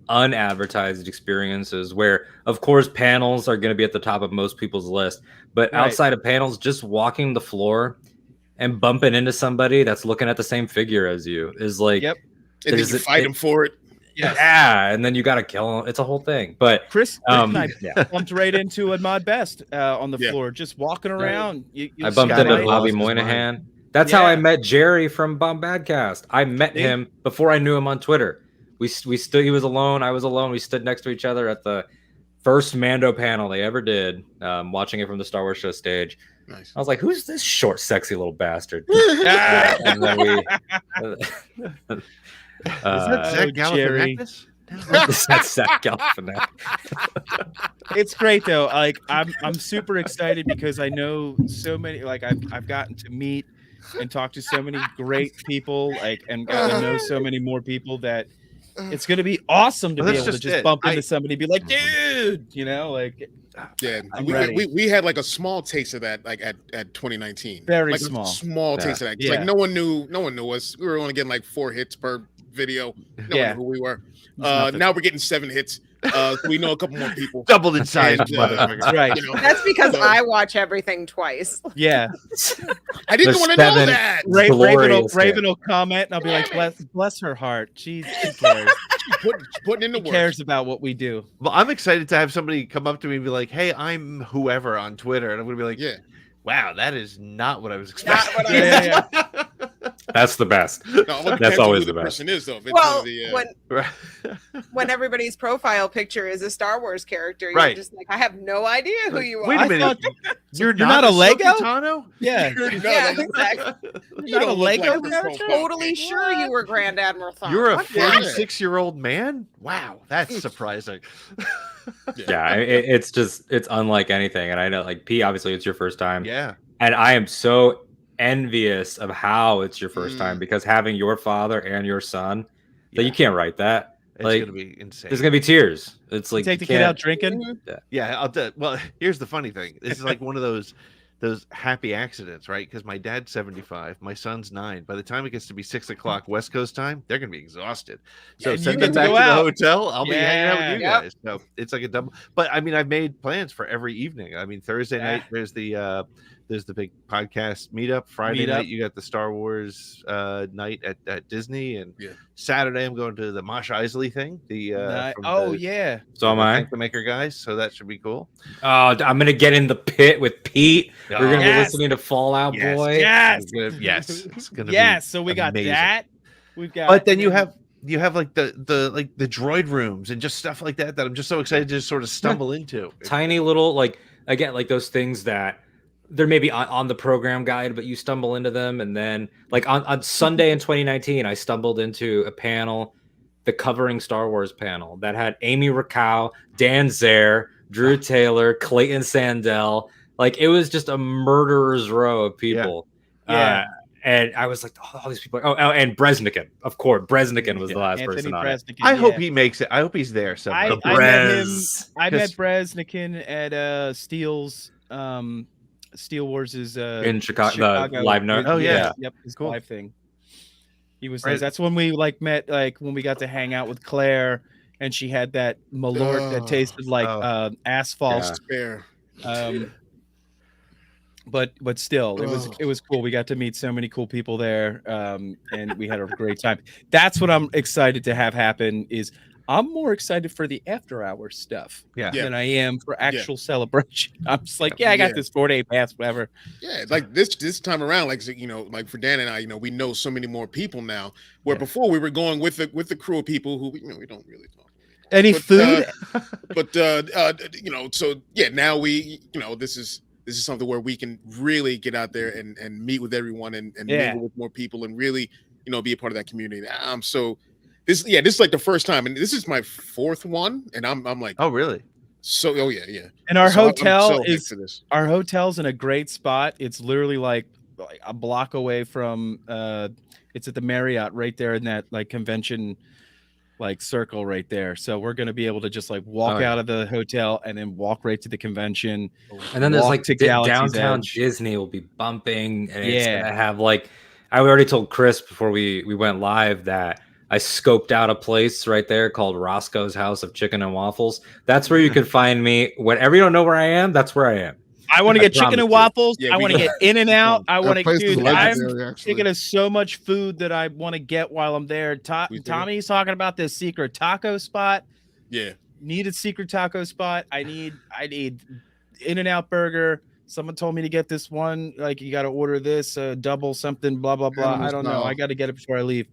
unadvertised experiences where, of course, panels are going to be at the top of most people's list, but Right. outside of panels, just walking the floor and bumping into somebody that's looking at the same figure as you is like, Yep. And then you fight him for it. yeah, and then you got to kill him. It's a whole thing. But Chris and I yeah. bumped right into a Mod Best on the floor, just walking around. I bumped into Bobby Moynihan. That's how I met Jerry from Bombadcast. I met him before I knew him on Twitter. We stood. He was alone. I was alone. We stood next to each other at the first Mando panel they ever did, watching it from the Star Wars show stage. Nice. I was like, "Who's this short, sexy little bastard?" And then we. Is that Zach Galifianakis? That's Zach Galifianakis. It's great though. Like I'm super excited because I know so many. Like I've gotten to meet and talk to so many great people. Like and got to know so many more people that it's going to be awesome to be able to just bump into somebody and be like, dude, you know, like. Yeah, I'm ready. we had like a small taste of that, like at 2019. Very like small taste of that. Yeah. Like no one knew us. We were only getting like 4 hits per video. No one knew who we were. Now we're getting 7 hits. We know a couple more people. Doubled in size, motherfucker. Right. You know? That's because I watch everything twice. Yeah. I didn't want to know that. Raven will comment, and I'll be like, bless her heart. She cares. Putting in the work. Cares about what we do. Well, I'm excited to have somebody come up to me and be like, "Hey, I'm whoever on Twitter," and I'm gonna be like, wow, that is not what I was expecting." That's the best. No, that's always the best. Person is, though. Well, when everybody's profile picture is a Star Wars character, you're just like, I have no idea who you are. Wait a minute, you're not a Lego? Tano? Yeah, exactly. You're not a Lego I was totally sure you were Grand Admiral Thrawn. You're a 46-year-old man? Wow, that's surprising. Yeah, it's unlike anything. And I know, like, P, obviously it's your first time. Yeah. And I am so envious of how it's your first time, because having your father and your son, that you can't write that. It's like, gonna be insane. There's gonna be tears. It's like, take the kid out drinking. Yeah, well, here's the funny thing. This is like one of those happy accidents, right? Because my dad's 75, my son's 9. By the time it gets to be 6 o'clock West Coast time, they're gonna be exhausted. So send them back to the hotel. I'll be hanging out with you guys. So it's like a double. But I mean, I've made plans for every evening. I mean, Thursday night there's the big podcast meetup. Friday night you got the Star Wars night at Disney, and Saturday I'm going to the Mos Eisley thing. So am I. The Maker guys. So that should be cool. Oh, I'm gonna get in the pit with Pete. We're gonna be listening to Fallout Boy. Yes, it's gonna be so we got amazing. that. We've got. But then you have like the droid rooms and just stuff like that I'm just so excited to just sort of stumble into. Tiny little, like, again, like those things that they're maybe on the program guide, but you stumble into them. And then, like, on Sunday in 2019, I stumbled into a panel, the Covering Star Wars panel, that had Amy Rakow, Dan Zare, Drew Taylor, Clayton Sandell. Like, it was just a murderer's row of people. And I was like, all these people. Oh, and Bresnikan, of course. Bresnikan was the last person on it. I hope he makes it. I hope he's there somewhere. I met Bresnikan at Steel Wars is in Chicago. Live note. Oh yeah, yep, his cool. Live thing. He was nice. That's when we met, like when we got to hang out with Claire, and she had that Malort that tasted like asphalt. But still, it was cool. We got to meet so many cool people there, and we had a great time. That's what I'm excited to have happen. I'm more excited for the after hours stuff than I am for actual celebration. I'm just like, I got this 4-day pass, whatever. Yeah, like this time around, like, you know, like for Dan and I, you know, we know so many more people now. Where before we were going with the crew of people who, you know, we don't really talk. Any food? You know, so now we, you know, this is something where we can really get out there and meet with everyone and mingle with more people and really, you know, be a part of that community. This is like the first time, and this is my 4th one, and I'm like, oh really? So yeah. And our hotel's in a great spot. It's literally like a block away from it's at the Marriott right there in that like convention like circle right there. So we're gonna be able to just like walk out of the hotel and then walk right to the convention. And then there's like downtown Edge. Disney will be bumping, and it's gonna have like, I already told Chris before we went live that I scoped out a place right there called Roscoe's House of Chicken and Waffles. That's where you can find me. Whenever you don't know where I am, that's where I am. I want to get chicken promise and you. waffles. Yeah, I we want to got get In and Out. I want That to, place is dude. I'm legendary, actually. thinking of so much food that I want to get while I'm there. We think- Tommy's talking about this secret taco spot. Yeah. Need a secret taco spot. I need In and Out burger. Someone told me to get this one. Like, you got to order this double something. Blah blah blah. I don't know. I got to get it before I leave.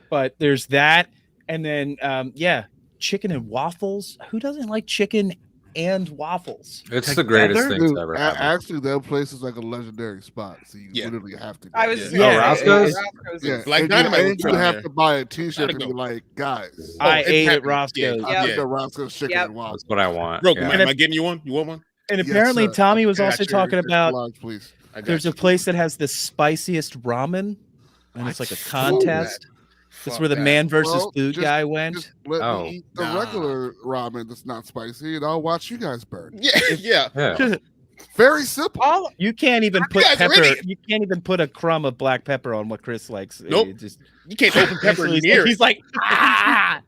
But there's that, and then chicken and waffles. Who doesn't like chicken and waffles? It's the greatest thing Dude, to ever happen. actually, that place is like a legendary spot, so you literally have to. Go. I was Yeah. Roscoe's? Yeah, Black and Dynamite you, was and you down have there. to buy a T-shirt Gotta and be go. like, guys, I it's ate at happening. Roscoe's. I Yep. think the Roscoe's chicken Yep. and waffles. That's what I want. Bro, yeah. am I getting you one? You want one? And Yes, apparently, sir. Tommy was I got also you. talking about. Large, please. I got There's you. a place that has the spiciest ramen, and it's like a contest. That's Fuck where the that. man versus Well, food just- guy went. Just let Oh, me eat the nah. regular ramen that's not spicy, and I'll watch you guys burn. Yeah, yeah. Yeah. Very simple. All You can't even put guys are pepper. idiots. You can't even put a crumb of black pepper on what Chris likes. Nope. It just You can't open pepper he's, near. he's like, ah!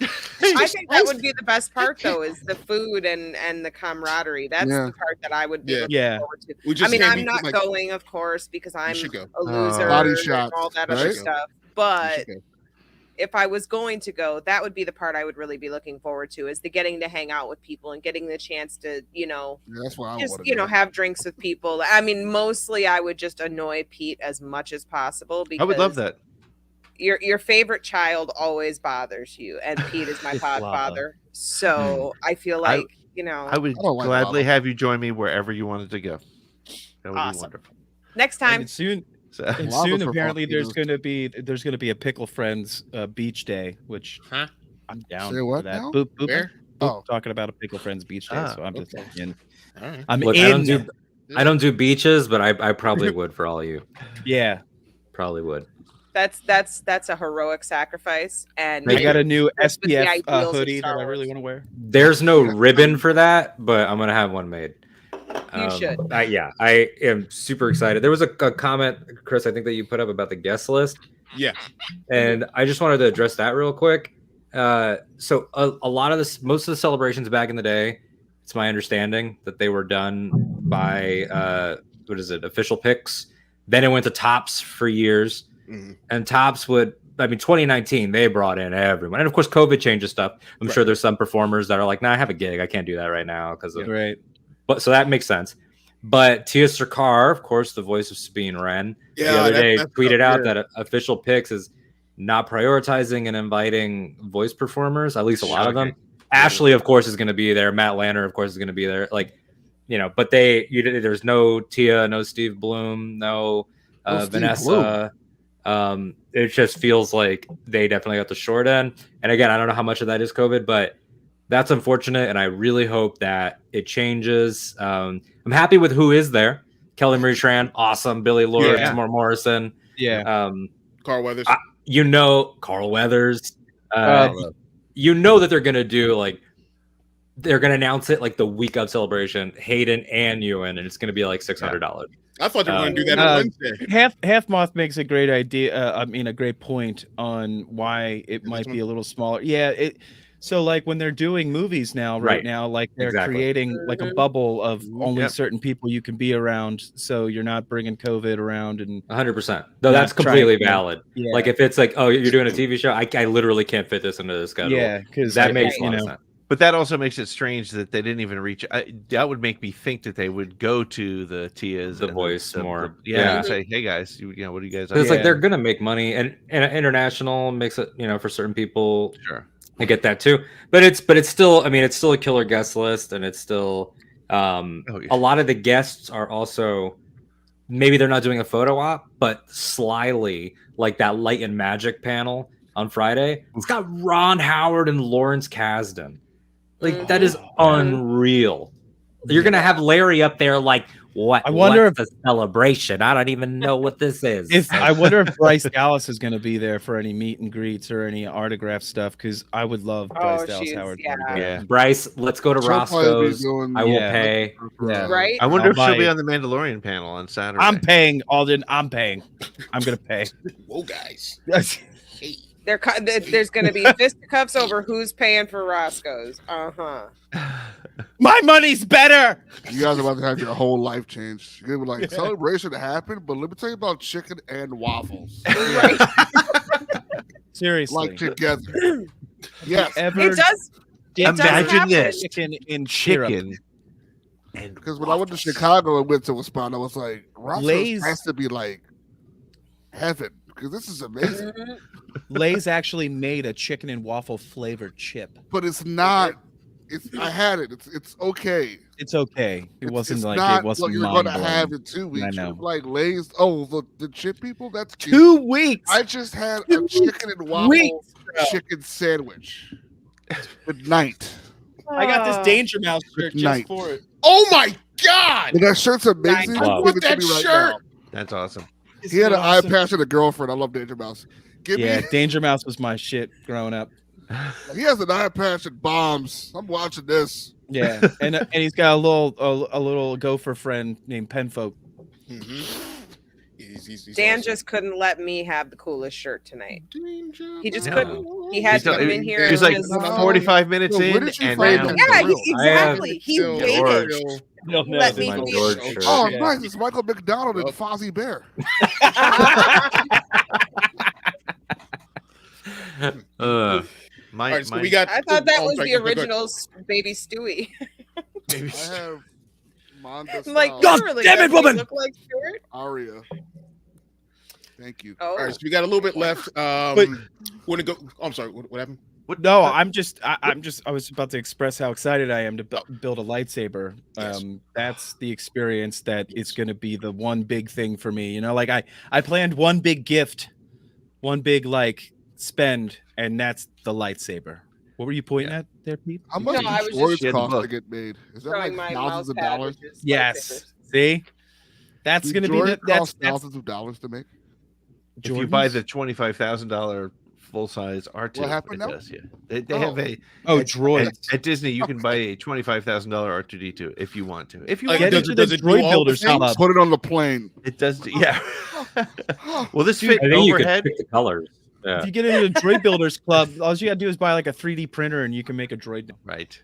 I think that would be the best part, though, is the food and the camaraderie. That's Yeah. the part that I would be Yeah. looking Yeah. forward to. We I just mean, can't I'm be not like- going, of course, because I'm should go. a loser Body and shots, all that other right? stuff. You But should go. if I was going to go, that would be the part I would really be looking forward to, is the getting to hang out with people and getting the chance to, Yeah, that's what I just, want to do. have drinks with people. I mean, mostly I would just annoy Pete as much as possible, because I would love that. your favorite child always bothers you, and Pete is my It's lava. godfather. So I feel I- like, I would I don't like gladly lava. have you join me wherever you wanted to go. That would Awesome. be wonderful. next time. And soon, So, and Lava soon for apparently volcanoes. there's gonna be a Pickle Friends beach day, which Huh? I'm down Say for what that. now? Boop, boop, Where? boop, Oh. talking about a Pickle Friends beach day, so I'm just in. All right. I'm Look, in. I don't do beaches, but I probably would for all of you. Yeah, Probably would. That's a heroic sacrifice, and I got a new That's with the SPF ideals of hoodie Star that I really Wars. want to wear. There's no ribbon for that, but I'm gonna have one made. You should. I am super excited. There was a comment, Chris, I think that you put up about the guest list, Yeah. and I just wanted to address that real quick. So a lot of this, most of the celebrations back in the day, it's my understanding that they were done by official picks. Then it went to Tops for years, Mhm. and Tops would. I mean, 2019 they brought in everyone, and of course, COVID changes stuff. I'm Right. sure there's some performers that are like, "Nah, I have a gig, I can't do that right now because of." Right. But so that makes sense. But Tia Sarkar, of course, the voice of Sabine Wren, the other day tweeted out that official picks is not prioritizing and inviting voice performers, at least a lot of them. Shocking. Ashley, of course, is going to be there. Matt Lanner, of course, is going to be there. Like, but there's no Tia, no Steve Bloom, no Steve Vanessa. It just feels like they definitely got the short end. And again, I don't know how much of that is COVID, but that's unfortunate, and I really hope that it changes. I'm happy with who is there. Kelly Marie Tran, awesome. Billy Lord, Yeah. Tamar Morrison. Yeah. Carl Weathers. Carl Weathers. That they're gonna do they're gonna announce it like the week of celebration. Hayden and Ewan, and it's gonna be like $600. I thought you were going to do that on Wednesday. Half Moth makes a great idea. A great point on why it might be a little smaller. Yeah. So like when they're doing movies now, right now, like they're Exactly. creating like a bubble of only Yep. certain people you can be around, so you're not bringing COVID around. And 100%. No, that's Not trying completely to- valid. yeah, Like if it's like, oh, you're doing a TV show, I literally can't fit this into the schedule. yeah, because That makes a lot of sense. but that also makes it strange that they didn't even reach. That would make me think that they would go to the Tias, The and voice more. yeah, and Yeah. say, "Hey guys, what do you guys?" 'Cause it's like Yeah. they're gonna make money, and international makes it, for certain people. Sure. I get that too, but it's still. I mean, it's still a killer guest list, and it's still. yeah. A lot of the guests are also. Maybe they're not doing a photo op, but slyly, like that Light and Magic panel on Friday, it's got Ron Howard and Lawrence Kasdan. Like that is unreal. You're gonna have Larry up there, like, what? I wonder what's the celebration. I don't even know what this is. I wonder if Bryce Dallas is going to be there for any meet and greets or any autograph stuff, because I would love Bryce Dallas she's- Howard. yeah. Yeah. Bryce, let's go to She'll probably be Roscoe's. doing- I will Yeah. pay. Yeah. Right? I wonder I'll if she'll buy be it. on the Mandalorian panel on Saturday. I'm paying, Alden. I'm paying. I'm going to pay. Whoa, guys. There's going to be fisticuffs over who's paying for Roscoe's. My money's better. You guys are about to have your whole life changed. You're gonna be like, celebration happened, but let me tell you about chicken and waffles. Right. Like Seriously. together. Yes. Ever It does. Imagine this. chicken in syrup. Chicken. And Because when I went to Chicago and went to a spot, I was like, Roscoe's Lay's- has to be like heaven. Because this is amazing. Lay's actually made a chicken and waffle flavored chip. But it's not. I had it. It's okay. It's okay. It wasn't it's like not it wasn't what you're gonna mind-blowing. have in 2 weeks. I know. Like Lay's. Oh, the chip people. That's cute. 2 weeks. I just had a chicken and waffle weeks, bro. chicken sandwich. Good night. I got this Danger Mouse shirt just Night. for it. Oh my god! And that shirt's amazing. I Give it to want me that right shirt. now. that's awesome. He had an eye Awesome. patch and a girlfriend. I love Danger Mouse. Yeah, Danger Mouse was my shit growing up. He has an eye patch and bombs. I'm watching this. Yeah, and he's got a little gopher friend named Penfolk. He's Dan awesome. just couldn't let me have the coolest shirt tonight. He just No. couldn't. He had to come in here. He's and like just- 45 minutes Yo, where in, did you and find now that? Yeah, Real. exactly. He Yo, waited. yo, No, no, Let this me is my be- George shirt. Oh, Yeah. nice. It's Michael McDonald and Fozzie Bear. my, All right, so my- we got. I thought that oh, was sorry, the go ahead. original Baby Stewie. I have Manda I'm like, style God really, damn it, does he woman! Look like Stuart? Aria. Thank you. Oh, All right, so we got a little bit left. But- Want to go? Oh, I'm sorry. What happened? No, I was about to express how excited I am to build a lightsaber. Yes. That's the experience that is going to be the one big thing for me. You know, like I planned one big gift, one big like spend, and that's the lightsaber. What were you pointing at there, Pete? How much No, I was does George just- cost Look. to get made? Is that showing like my mouse thousands of pad, dollars? which is Yes. lightsabers. See, that's Does going to be George that's cost thousands of dollars to make? if you buy Jordans? the $25,000 full size R2, What happened it now? does, yeah. They Oh. have a droids. at Disney. You can buy a $25,000 R2D2 if you want to. If you Like, want Get to, into does the it do droid all the builders things? club. Put it on the plane. it does. Yeah. Will this fit I think you could overhead? pick the colors. Yeah. If you get into the droid builders club, all you gotta do is buy like a 3D printer, and you can make a droid. Right.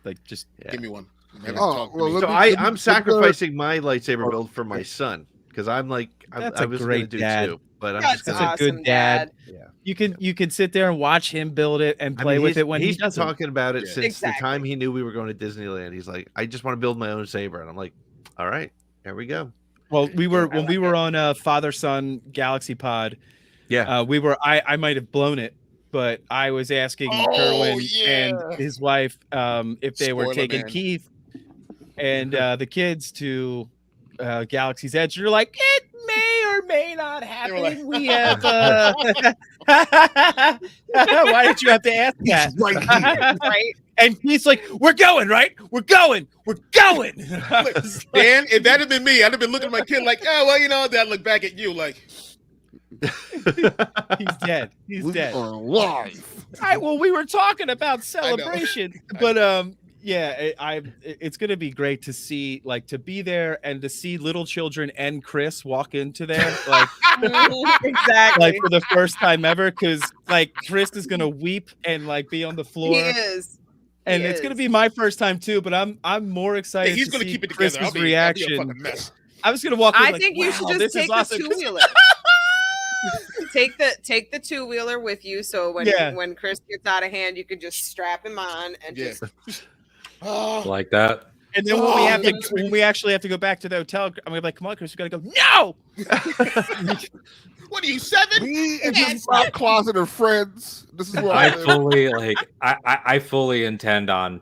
Like just Yeah. Give me one. Have it Oh, talk to well, me. let So me- I'm sacrificing my lightsaber build for my son because I'm like That's I a was great gonna do dad. two, but I'm That's just That's gonna. a good awesome, dad. Yeah. You can sit there and watch him build it and I play mean, with he's- it when he he's been does it. talking about it Yeah. since the Exactly. time he knew we were going to Disneyland. He's like, I just want to build my own saber, and I'm like, all right, there we go. Well, we were I when we like were it. on Father Son Galaxy Pod. Yeah. We were. I might have blown it, but I was asking Oh, Kerwin yeah. and his wife if they were Spoiler taking man. Keith and the kids to Galaxy's Edge. You're like, it may or may not They were like- happen. We have. Why did you have to ask that? Right? And Keith's like, we're going, right? We're going. We're going. Dan, if that had been me, I'd have been looking at my kid like, oh, well, you know, Dad, look back at you like, He's dead. He's We dead. are live. Well, we were talking about celebration, but yeah, it's gonna be great to see, like, to be there and to see little children and Chris walk into there, like, Exactly. like for the first time ever, because like Chris is gonna weep and like be on the floor, He is. and He it's gonna is. be my first time too. But I'm more hey, excited. he's to going to see keep it together. Chris's I'll be a reaction. fucking mess. I was gonna walk in I like, think you should wow, just this is take awesome. the two-wheeler. Take the two-wheeler with you, so Yeah. when Chris gets out of hand, you could just strap him on and Yeah. just Oh, Like that. And then when we Oh, have to, that's when we actually have to go back to the hotel, I'm gonna be like, "Come on, Chris, we gotta go." No, what are you, 7? We in this top closet are friends. This is where I I live. fully like I fully intend on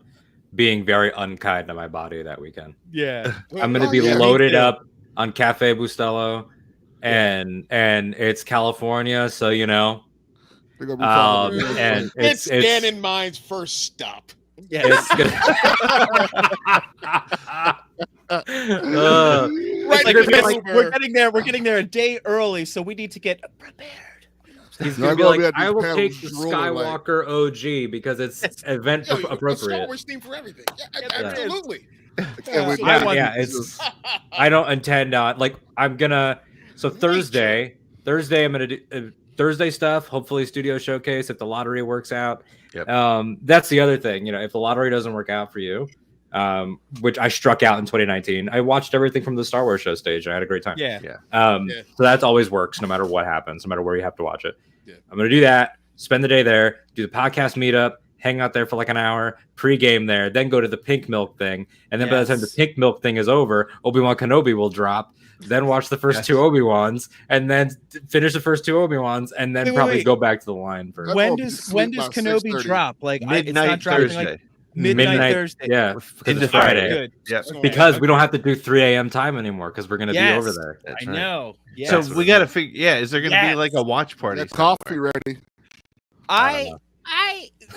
being very unkind to my body that weekend. yeah, I'm gonna Oh, be yeah, me loaded too. up on Cafe Bustelo, and it's California, so you know, They're gonna be talking to me. and It's Dan it's and mine's first stop. yeah. it's gonna, Right, Like, in the Chris, Uber. we're getting there a day early, so we need to get prepared. he's Y'all gonna be gonna be like, at these I will panels take the drooling, like- Skywalker OG because it's event Yo, Star appropriate. Wars theme for everything. Yeah, Yeah, absolutely. Can't wait to I see want- Yeah, this. it's I don't intend on like I'm gonna. So Thursday I'm gonna do Thursday stuff. Hopefully, studio showcase if the lottery works out. Yep. That's the other thing. If the lottery doesn't work out for you, which I struck out in 2019, I watched everything from the Star Wars show stage. I had a great time. Yeah. So that always works, no matter what happens, no matter where you have to watch it. Yeah. I'm gonna do that. Spend the day there. Do the podcast meetup. Hang out there for like an hour, pre-game there, then go to the Pink Milk thing. And then by the time the Pink Milk thing is over, Obi-Wan Kenobi will drop. Then watch the first two Obi-Wans, and then finish the first two Obi-Wans, and then probably go back to the line for when does Kenobi 6:30. drop? Like Midnight it's not dropping Thursday. like midnight Thursday. Yeah, Into it's Friday. Good. Yep. Because we don't have to do 3 a.m. time anymore because we're going to be over there. That's I right. know. Yeah. So we got to figure. Yeah, is there going to be like a watch party? Get coffee ready. I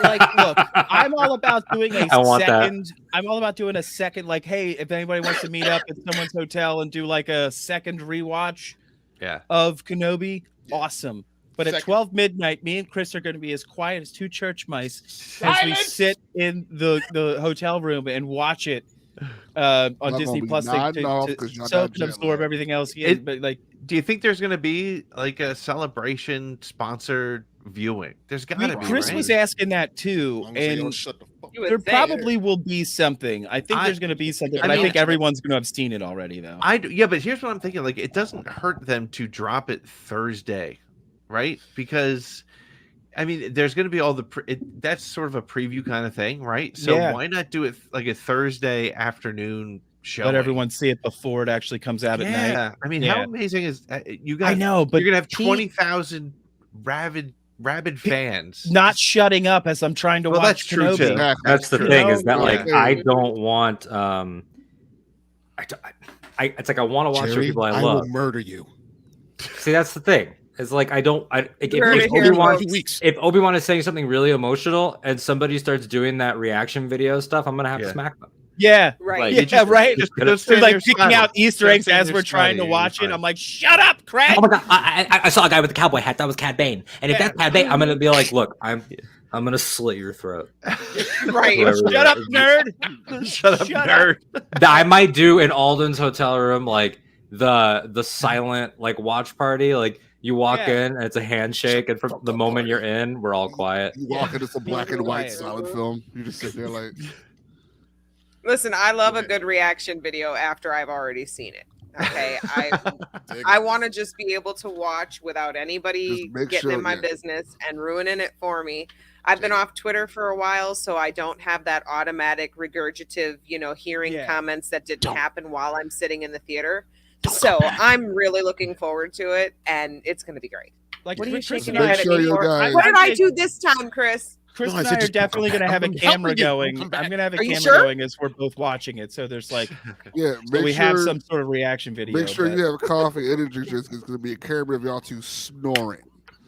like look, I'm all about doing a I want that. second. I'm all about doing a second, like, hey, if anybody wants to meet up at someone's hotel and do like a second rewatch of Kenobi, awesome. But at 12 midnight, me and Chris are going to be as quiet as two church mice as we sit in the hotel room and watch it on Disney Plus to soak and absorb everything else. But like, do you think there's going to be like a celebration sponsored viewing? There's got to be. Chris was asking that too, and there probably will be something. I think there's going to be something, but I think everyone's going to have seen it already, though. Yeah, but here's what I'm thinking: like, it doesn't hurt them to drop it Thursday, right? Because I mean, there's going to be all that's sort of a preview kind of thing, right? So why not do it like a Thursday afternoon show? Let everyone see it before it actually comes out at night. Yeah, I mean, how amazing is you guys? I know, but you're going to have 20,000 rabid fans not shutting up as I'm trying to watch that's true Kenobi. too. That's the thing is that like I don't want it's like I want to watch the people I love. will murder you. See, that's the thing. It's like if Obi-Wan is saying something really emotional and somebody starts doing that reaction video stuff, I'm gonna have to smack them. Yeah, right. Like, right. Just They're like picking out Easter eggs as we're trying to watch it. I'm like, shut up, Craig. Oh my god, I saw a guy with a cowboy hat. That was Cad Bane. And if that's Cad Bane, I'm gonna be like, look, I'm gonna slit your throat. Right. Shut up, nerd. Shut up, nerd. I might do in Alden's hotel room like the silent like watch party. Like you walk in and it's a handshake, and from the moment you're in, we're all quiet. You walk into some black and white silent film. You just sit there like. Listen, I love a good reaction video after I've already seen it. Okay, I want to just be able to watch without anybody getting in my business and ruining it for me. I've been off Twitter for a while, so I don't have that automatic regurgitative, hearing comments that didn't happen while I'm sitting in the theater. So I'm really looking forward to it, and it's going to be great. Like, what are you shaking Make your head at sure me you for? guys- What did I do this time, Chris? Chris No, I and said I are just definitely going to have a help camera me get- going. come I'm back. going to have a Are you camera sure? going as we're both watching it. So there's like, Yeah, so we have some sort of reaction video. Make sure but- you have coffee, energy drinks. It's going to be a camera of y'all two snoring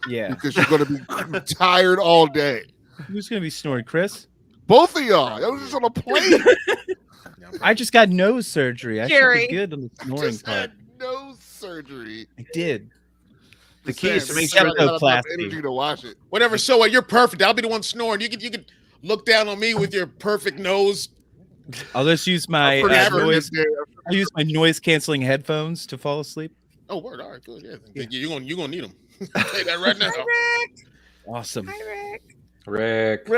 Yeah. because you're going to be tired all day. Who's going to be snoring, Chris? Both of y'all. Y'all was just on a plane. I just got nose surgery. I should Jerry. be good on the snoring Just part. had nose surgery. I did. The key is to make Saying, sure you got enough Plastic. energy to watch it. Whatever. So you're perfect. I'll be the one snoring. You could look down on me with your perfect nose. I'll just use my Pretty sure noise. this day- I use my noise canceling headphones to fall asleep. Oh, word. All right, good. Yeah. You're gonna need them. I'll tell you that right now. Hi, Rick. Awesome. Hi, Rick. Rick. All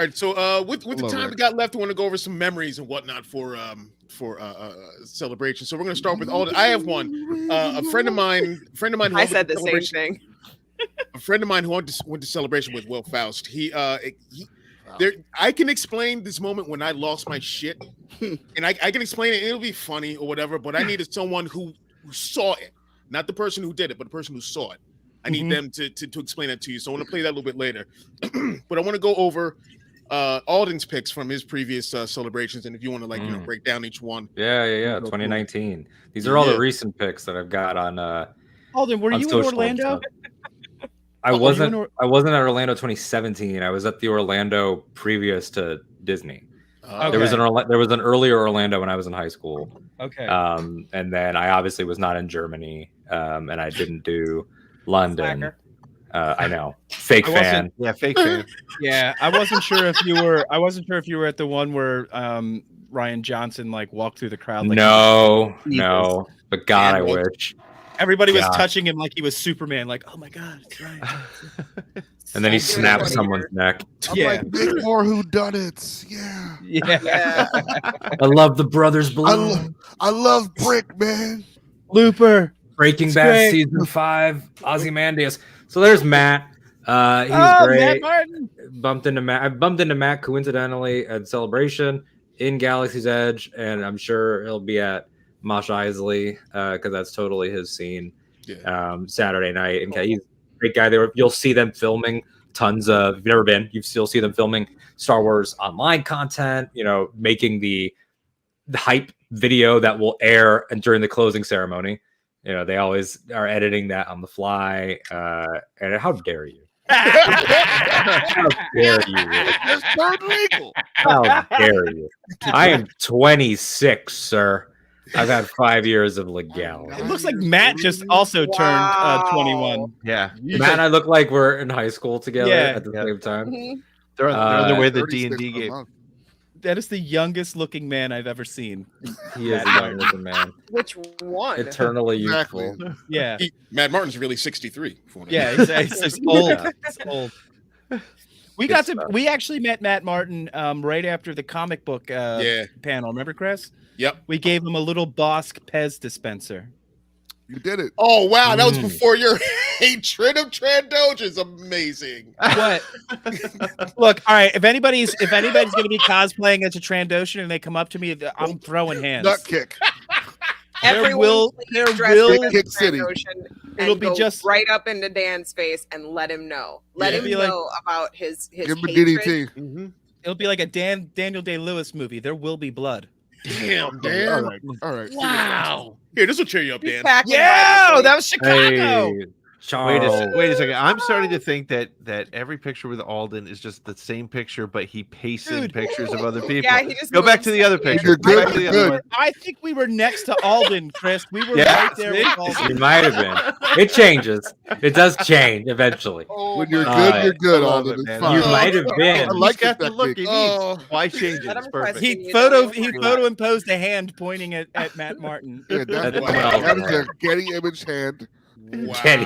right, so with the Hello, time Rick. we got left, we want to go over some memories and whatnot for celebration. So we're gonna start with Alden. I have one. A friend of mine. Who I went said to the same celebration- thing. A friend of mine who went to celebration with Will Faust. I can explain this moment when I lost my shit, and I can explain it. It'll be funny or whatever. But I needed someone who saw it, not the person who did it, but the person who saw it. I need them to explain that to you. So I want to play that a little bit later. But I want to go over Alden's picks from his previous celebrations, and if you want to break down each one. Yeah. 2019. These are all the recent picks that I've got on. Alden, were on you in social Orlando? and stuff. I wasn't at Orlando 2017. I was at the Orlando previous to Disney. Okay. There was an earlier Orlando when I was in high school. Okay. And then I obviously was not in Germany. And I didn't do London. Slacker. I know. Fake fan. Yeah, fake fan. Yeah, I wasn't sure if you were at the one where Ryan Johnson like walked through the crowd. Like No. But God, I And wish. Everybody was God. touching him like he was Superman. Like, oh my god, it's right. And then he So snaps funny. someone's neck. I'm Yeah. like, make more whodunits. Yeah. Yeah. I love the brothers balloon. I love Brick, man. Looper. Breaking It's Bad great. season 5. Ozymandias. So there's Matt. He's Oh, great. Matt Martin. I bumped into Matt coincidentally at Celebration in Galaxy's Edge, and I'm sure he'll be at Mos Eisley because that's totally his scene. Yeah. Saturday night, and he's a great guy. You'll see them filming tons of. If you've never been, you'll see them filming Star Wars online content. Making the hype video that will air and during the closing ceremony. They always are editing that on the fly. And how dare you? How dare you? It's turned legal. How dare you? I am 26, sir. I've had 5 years of legality. It looks like Matt just also turned 21. Yeah, Matt and I look like we're in high school together Yeah. at the same time. Mhm. they're on their way to the 36 D&D a game. month. That is the youngest looking man I've ever seen. He is a young looking man, Which one? eternally Exactly. youthful. Yeah. Matt Martin's really 63. Yeah, he's just old. Yeah. He's old. We Good got to. stuff. We actually met Matt Martin right after the comic book Yeah. panel. Remember, Chris? Yep. We gave him a little Bosk Pez dispenser. You did it. Oh wow, that was Mm. before your hatred of Trandoshans. Amazing. What? Look, all right. If anybody's going to be cosplaying as a Trandoshan and they come up to me, I'm throwing hands. Nut kick. Everyone there dress will- as Kick a City. Trandoshan It'll and be go just- right up into Dan's face and let him know. Let Yeah. him Be like- know about his Give him a hatred. DDT. Mm-hmm. It'll be like a Daniel Day-Lewis movie. There will be blood. Damn, All Dan. right. All right. Wow. Here, this will cheer you up, He's Dan. packing Yeah, violently. that was Chicago. Hey, Charles. Wait a second. I'm starting to think that every picture with Alden is just the same picture, but he pastes in Dude. pictures of other people. Yeah, he just Go back moves to the other stuff in. picture. You're Go back good, to the you're other good. one. I think we were next to Alden, Chris. We were Yeah, right there with You Alden. might have been. It changes. It does change eventually. Oh, When you're my good, God. you're good, I love Alden. it, It's man. fine. You Oh, might have been. I like He's got this the look he technique. needs. Oh. Why change it? Let It's him perfect. press He You photo know, he wow. photo imposed a hand pointing at Matt Martin. Yeah, That's that what is a Getty image hand. Wow. Getty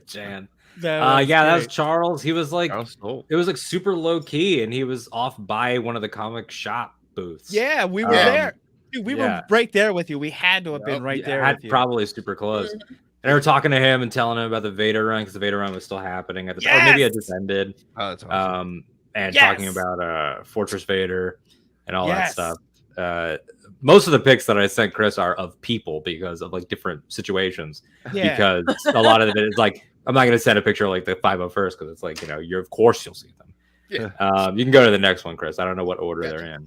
Jan. That was Yeah, that was great. Charles. He was like, Charles Soule. it was like super low key, and he was off by one of the comic shop booths. Yeah, we were Um, there. Dude, we yeah. were right there with you. We had to have been right there Had with you. probably super close. And they were talking to him and telling him about the Vader run because the Vader run was still happening at the time. Or maybe it just ended. Oh, that's awesome. And Yes! talking about Fortress Vader and all Yes. that stuff. Most of the pics that I sent Chris are of people because of like different situations. Yeah. Because a lot of it is like, I'm not going to send a picture of like the 501st because it's like, you're of course you'll see them. Yeah. You can go to the next one, Chris. I don't know what order they're in.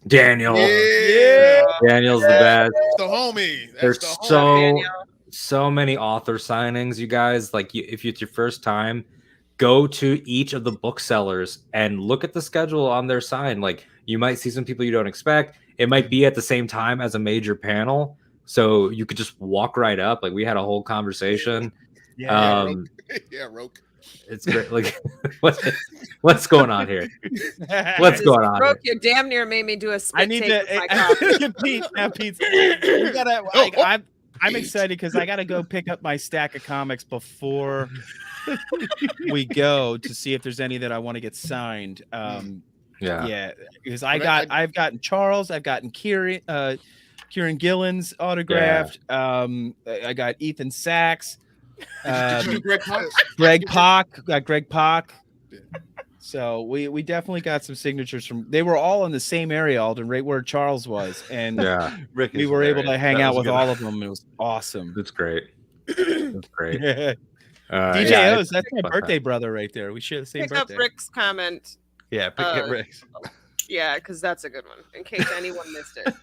Daniel. Yeah. Daniel's the best. That's the homie. That's There's the homie. so so many author signings, you guys. Like, if it's your first time, go to each of the booksellers and look at the schedule on their sign. Like, you might see some people you don't expect. It might be at the same time as a major panel, so you could just walk right up. Like, we had a whole conversation. Yeah. Yeah, Roke. It's great. Like, what's going on here? What's going on? Brooke, you damn near made me do a spit I need take with my copy. to Pete. Now, Pete, we gotta. I'm excited because I gotta go pick up my stack of comics before we go to see if there's any that I want to get signed. Yeah, because I've gotten Charles, I've gotten Kieran Gillen's autographed. I got Ethan Sachs. Did you do Greg Potts? Greg Pak, got Greg Pak. So we definitely got some signatures from. They were all in the same area, Alden, right where Charles was, and Rick we is were able to hilarious. hang That out was with good. all of them. It was awesome. That's great. That's great. DJ Yeah, O's, that's my fun birthday brother right there. We share the same Pick up birthday. Rick's comment. Yeah, pick up Rick's. Yeah, because that's a good one. In case anyone missed it.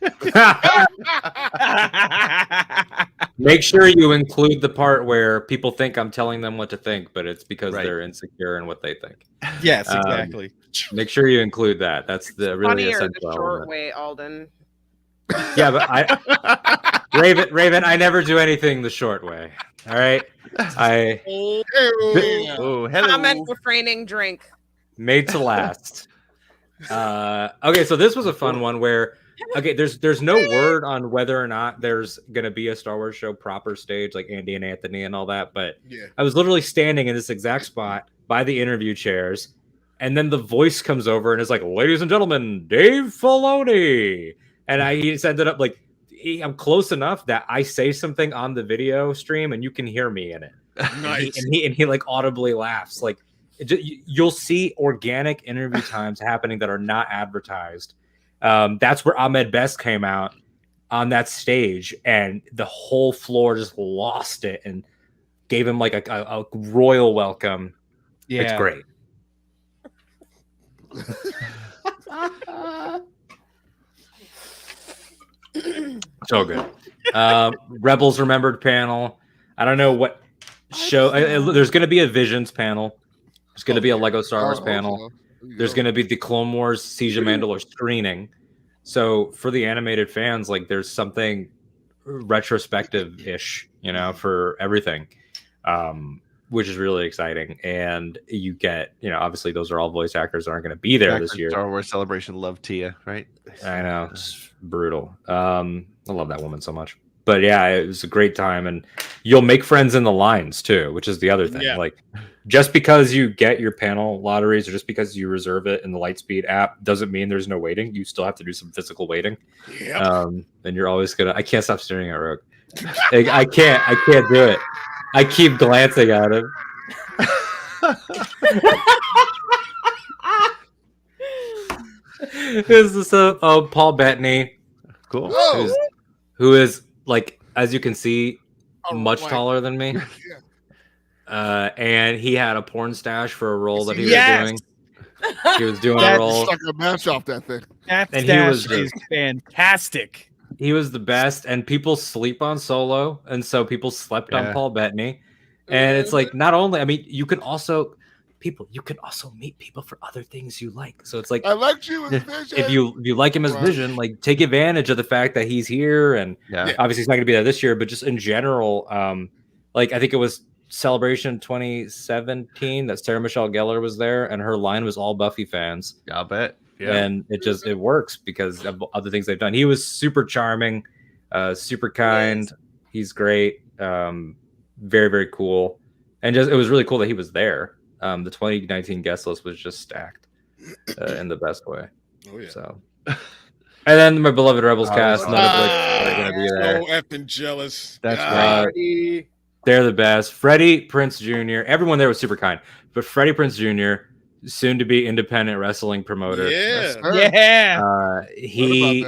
Make sure you include the part where people think I'm telling them what to think, but it's because Right. they're insecure in what they think. Yes, Um, exactly. Make sure you include that. That's the really Funny or the essential short element. way, Alden. Yeah, but Raven, I never do anything the short way. All right, I Oh, hello. Comment refraining drink. made to last. Okay, so this was a fun one where there's no word on whether or not there's gonna be a Star Wars show proper stage like Andy and Anthony and all that, but Yeah. I was literally standing in this exact spot by the interview chairs, and then the voice comes over and is like, "Ladies and gentlemen, Dave Filoni," and he just ended up like I'm close enough that I say something on the video stream and you can hear me in it. Nice. And he like audibly laughs. Like you'll see organic interview times happening that are not advertised. That's where Ahmed Best came out on that stage, and the whole floor just lost it and gave him like a royal welcome. Yeah. It's great. So good. Rebels Remembered panel. I don't know what show. There's going to be a Visions panel. There's going to be a Lego Star Wars panel. There's going to be the Clone Wars Siege of Mandalore screening. So for the animated fans, like there's something retrospective-ish, for everything, which is really exciting. And you get, obviously those are all voice actors that aren't going to be there this year. Star Wars Celebration, love Tia, right? I know, it's brutal. I love that woman so much. But yeah, it was a great time, and you'll make friends in the lines too, which is the other thing. Yeah. Like, just because you get your panel lotteries or just because you reserve it in the Lightspeed app doesn't mean there's no waiting. You still have to do some physical waiting. Yeah. And you're always gonna. I can't stop staring at Rogue. I can't do it. I keep glancing at him. This is Paul Bettany. Cool. Oh, Who is like, as you can see, much my- taller than me. And he had a porn stash for a role that he Yes! was doing. He was doing a That's role. stuck a match off that thing. That And he stash was the- is fantastic. He was the best, and people sleep on Solo, and so people slept on Yeah. Paul Bettany. And it's like, not only, I mean, you can also meet people for other things you like. So it's like, I liked you with Vision. if you like him as Right. Vision, like take advantage of the fact that he's here, and Yeah. obviously he's not going to be there this year, but just in general, like I think it was Celebration 2017 that Sarah Michelle Gellar was there, and her line was all Buffy fans, I'll bet. Yeah. and it works because of other things they've done. He was super charming, super kind. He's great, very very cool, and just it was really cool that he was there. The 2019 guest list was just stacked in the best way. Oh yeah. So, and then my beloved Rebels cast, none of which Ah, are going to be there. so effing jealous. That's Ah, right. They're the best. Freddie Prinze Jr. Everyone there was super kind, but Freddie Prinze Jr., soon to be independent wrestling promoter. Yeah. Yeah. He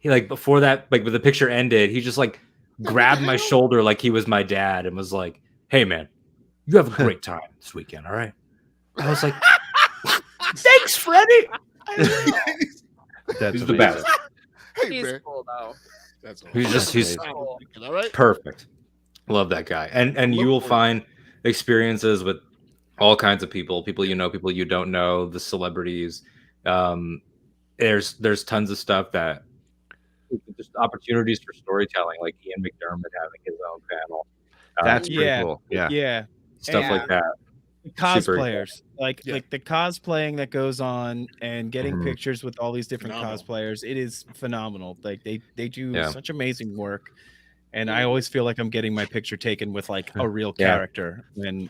like before that, like when the picture ended, he just like grabbed my shoulder like he was my dad and was like, "Hey man, you have a great time this weekend, all right?" I was like, "Thanks, Freddie." That's He's the amazing. best. Hey, He's man. cool though. That's all. He's Cool. All right. perfect. Love that guy. And you will find experiences with all kinds of people you know, people you don't know, the celebrities. There's tons of stuff that just opportunities for storytelling, like Ian McDermott having his own panel. That's pretty Yeah. cool. Yeah. Yeah. Stuff Yeah. like that. The Super cosplayers, like the cosplaying that goes on and getting Mhm. pictures with all these different Phenomenal. cosplayers, it is phenomenal. Like they do Yeah. such amazing work, and I always feel like I'm getting my picture taken with like a real Yeah. character when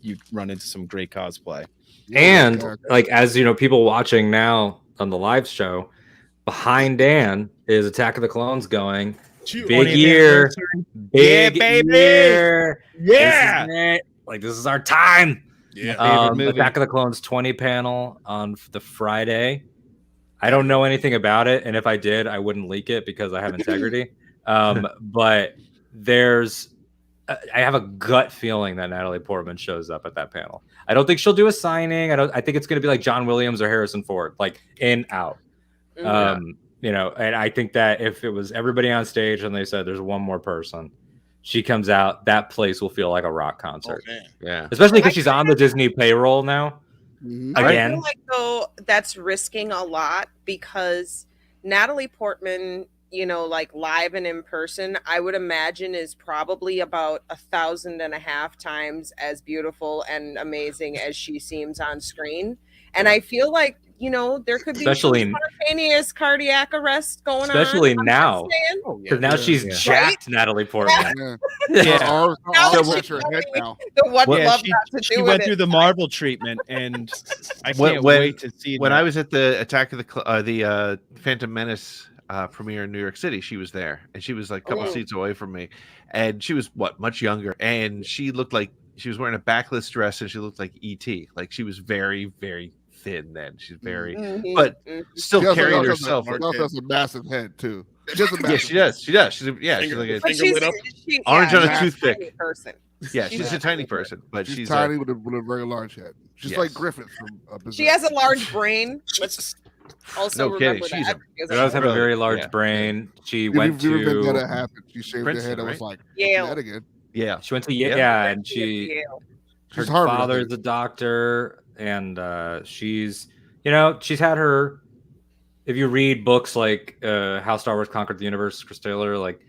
you run into some great cosplay. And like, as you know, people watching now on the live show, behind Dan is Attack of the Clones going. Chew- Big 20th year. anniversary. Big baby! year. Yeah. This is it. Like, this is our time. Yeah. Favorite movie. Attack of the Clones 20 panel on the Friday. I don't know anything about it, and if I did, I wouldn't leak it because I have integrity. But I have a gut feeling that Natalie Portman shows up at that panel. I don't think she'll do a signing. I think it's going to be like John Williams or Harrison Ford, like in out. You know, and I think that if it was everybody on stage and they said there's one more person, she comes out, that place will feel like a rock Oh, concert. man. Yeah. Especially because she's on the Disney payroll now. Mhm. I Again. feel like though that's risking a lot because Natalie Portman, you know, like live and in person, I would imagine is probably about 1,500 times as beautiful and amazing as she seems on screen. And I feel like you know, there could be Especially some spontaneous cardiac arrest going on. especially I'm now. just saying. Oh, Because now she's Yeah. jacked, Natalie Portman. Yeah. Yeah. Our Now arms that match her head now. The what Yeah, love got to she do went with through it. the Marvel treatment, and I When- can't when- wait to see When that. I was at the Attack of the Phantom Menace premiere in New York City, she was there, and she was like a couple Oh. seats away from me, and she was much younger, and she looked like she was wearing a backless dress, and she looked like E.T. Like she was very, very thin then. She's very, Mhm, but mhm. still She also carried has herself. She also has a massive head too. Just a Yeah, massive she does. She does. She's Finger- like a, But Finger she's lit up. Orange on a she's toothpick. tiny person. yeah, she's she's a a tiny tiny person, but She's she's tiny with a very large head. Just Yes. like Griffith from She has a large brain. Let's also No kidding, remember she's that. a- because She does have a Brilliant, very large yeah. brain. She If went you remember to that happened. She shaved her Princeton, head. I was right? like, Yale. that again. yeah. she went to Yeah. yeah, and she Yale. her She's Harvard, I father's think. a doctor, and she's she's had her. If you read books like How Star Wars Conquered the Universe, Chris Taylor, like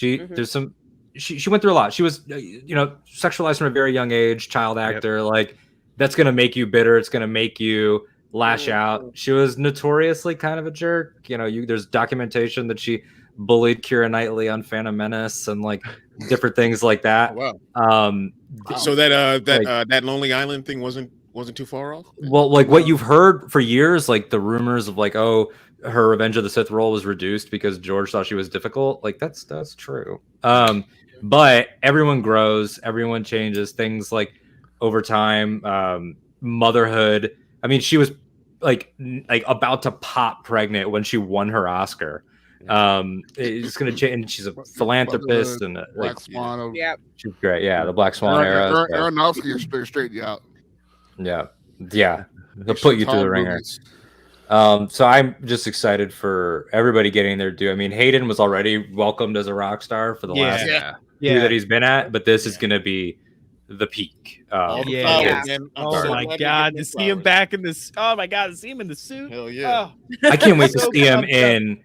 there's some she went through a lot. She was sexualized from a very young age, child actor. Like that's gonna make you bitter. It's gonna make you lash out. She was notoriously kind of a jerk. There's documentation that she bullied Keira Knightley on Phantom Menace and like different things like that. Oh, wow. So that Lonely Island thing wasn't too far off. Well, like what you've heard for years, like the rumors of like, oh, her Revenge of the Sith role was reduced because George thought she was difficult. Like that's true. But everyone grows, everyone changes. Things like over time, motherhood. I mean, she was like about to pop pregnant when she won her Oscar. It's gonna change. And she's a philanthropist and Black Swan. Yeah. she's great. Yeah, the Black Swan era. so- Aronofsky is straight you out. Yeah. They'll put you through the ringer. So I'm just excited for everybody getting their due. I mean, Hayden was already welcomed as a rock star for the last few that he's been at, but this is going to be the peak. All the yeah. flowers, Yeah. man. I'm Oh so my glad God, we to get see him flowers. back in this. Oh my God, to see him in the suit. Hell yeah. Oh. I can't wait to So see him pumped up. in.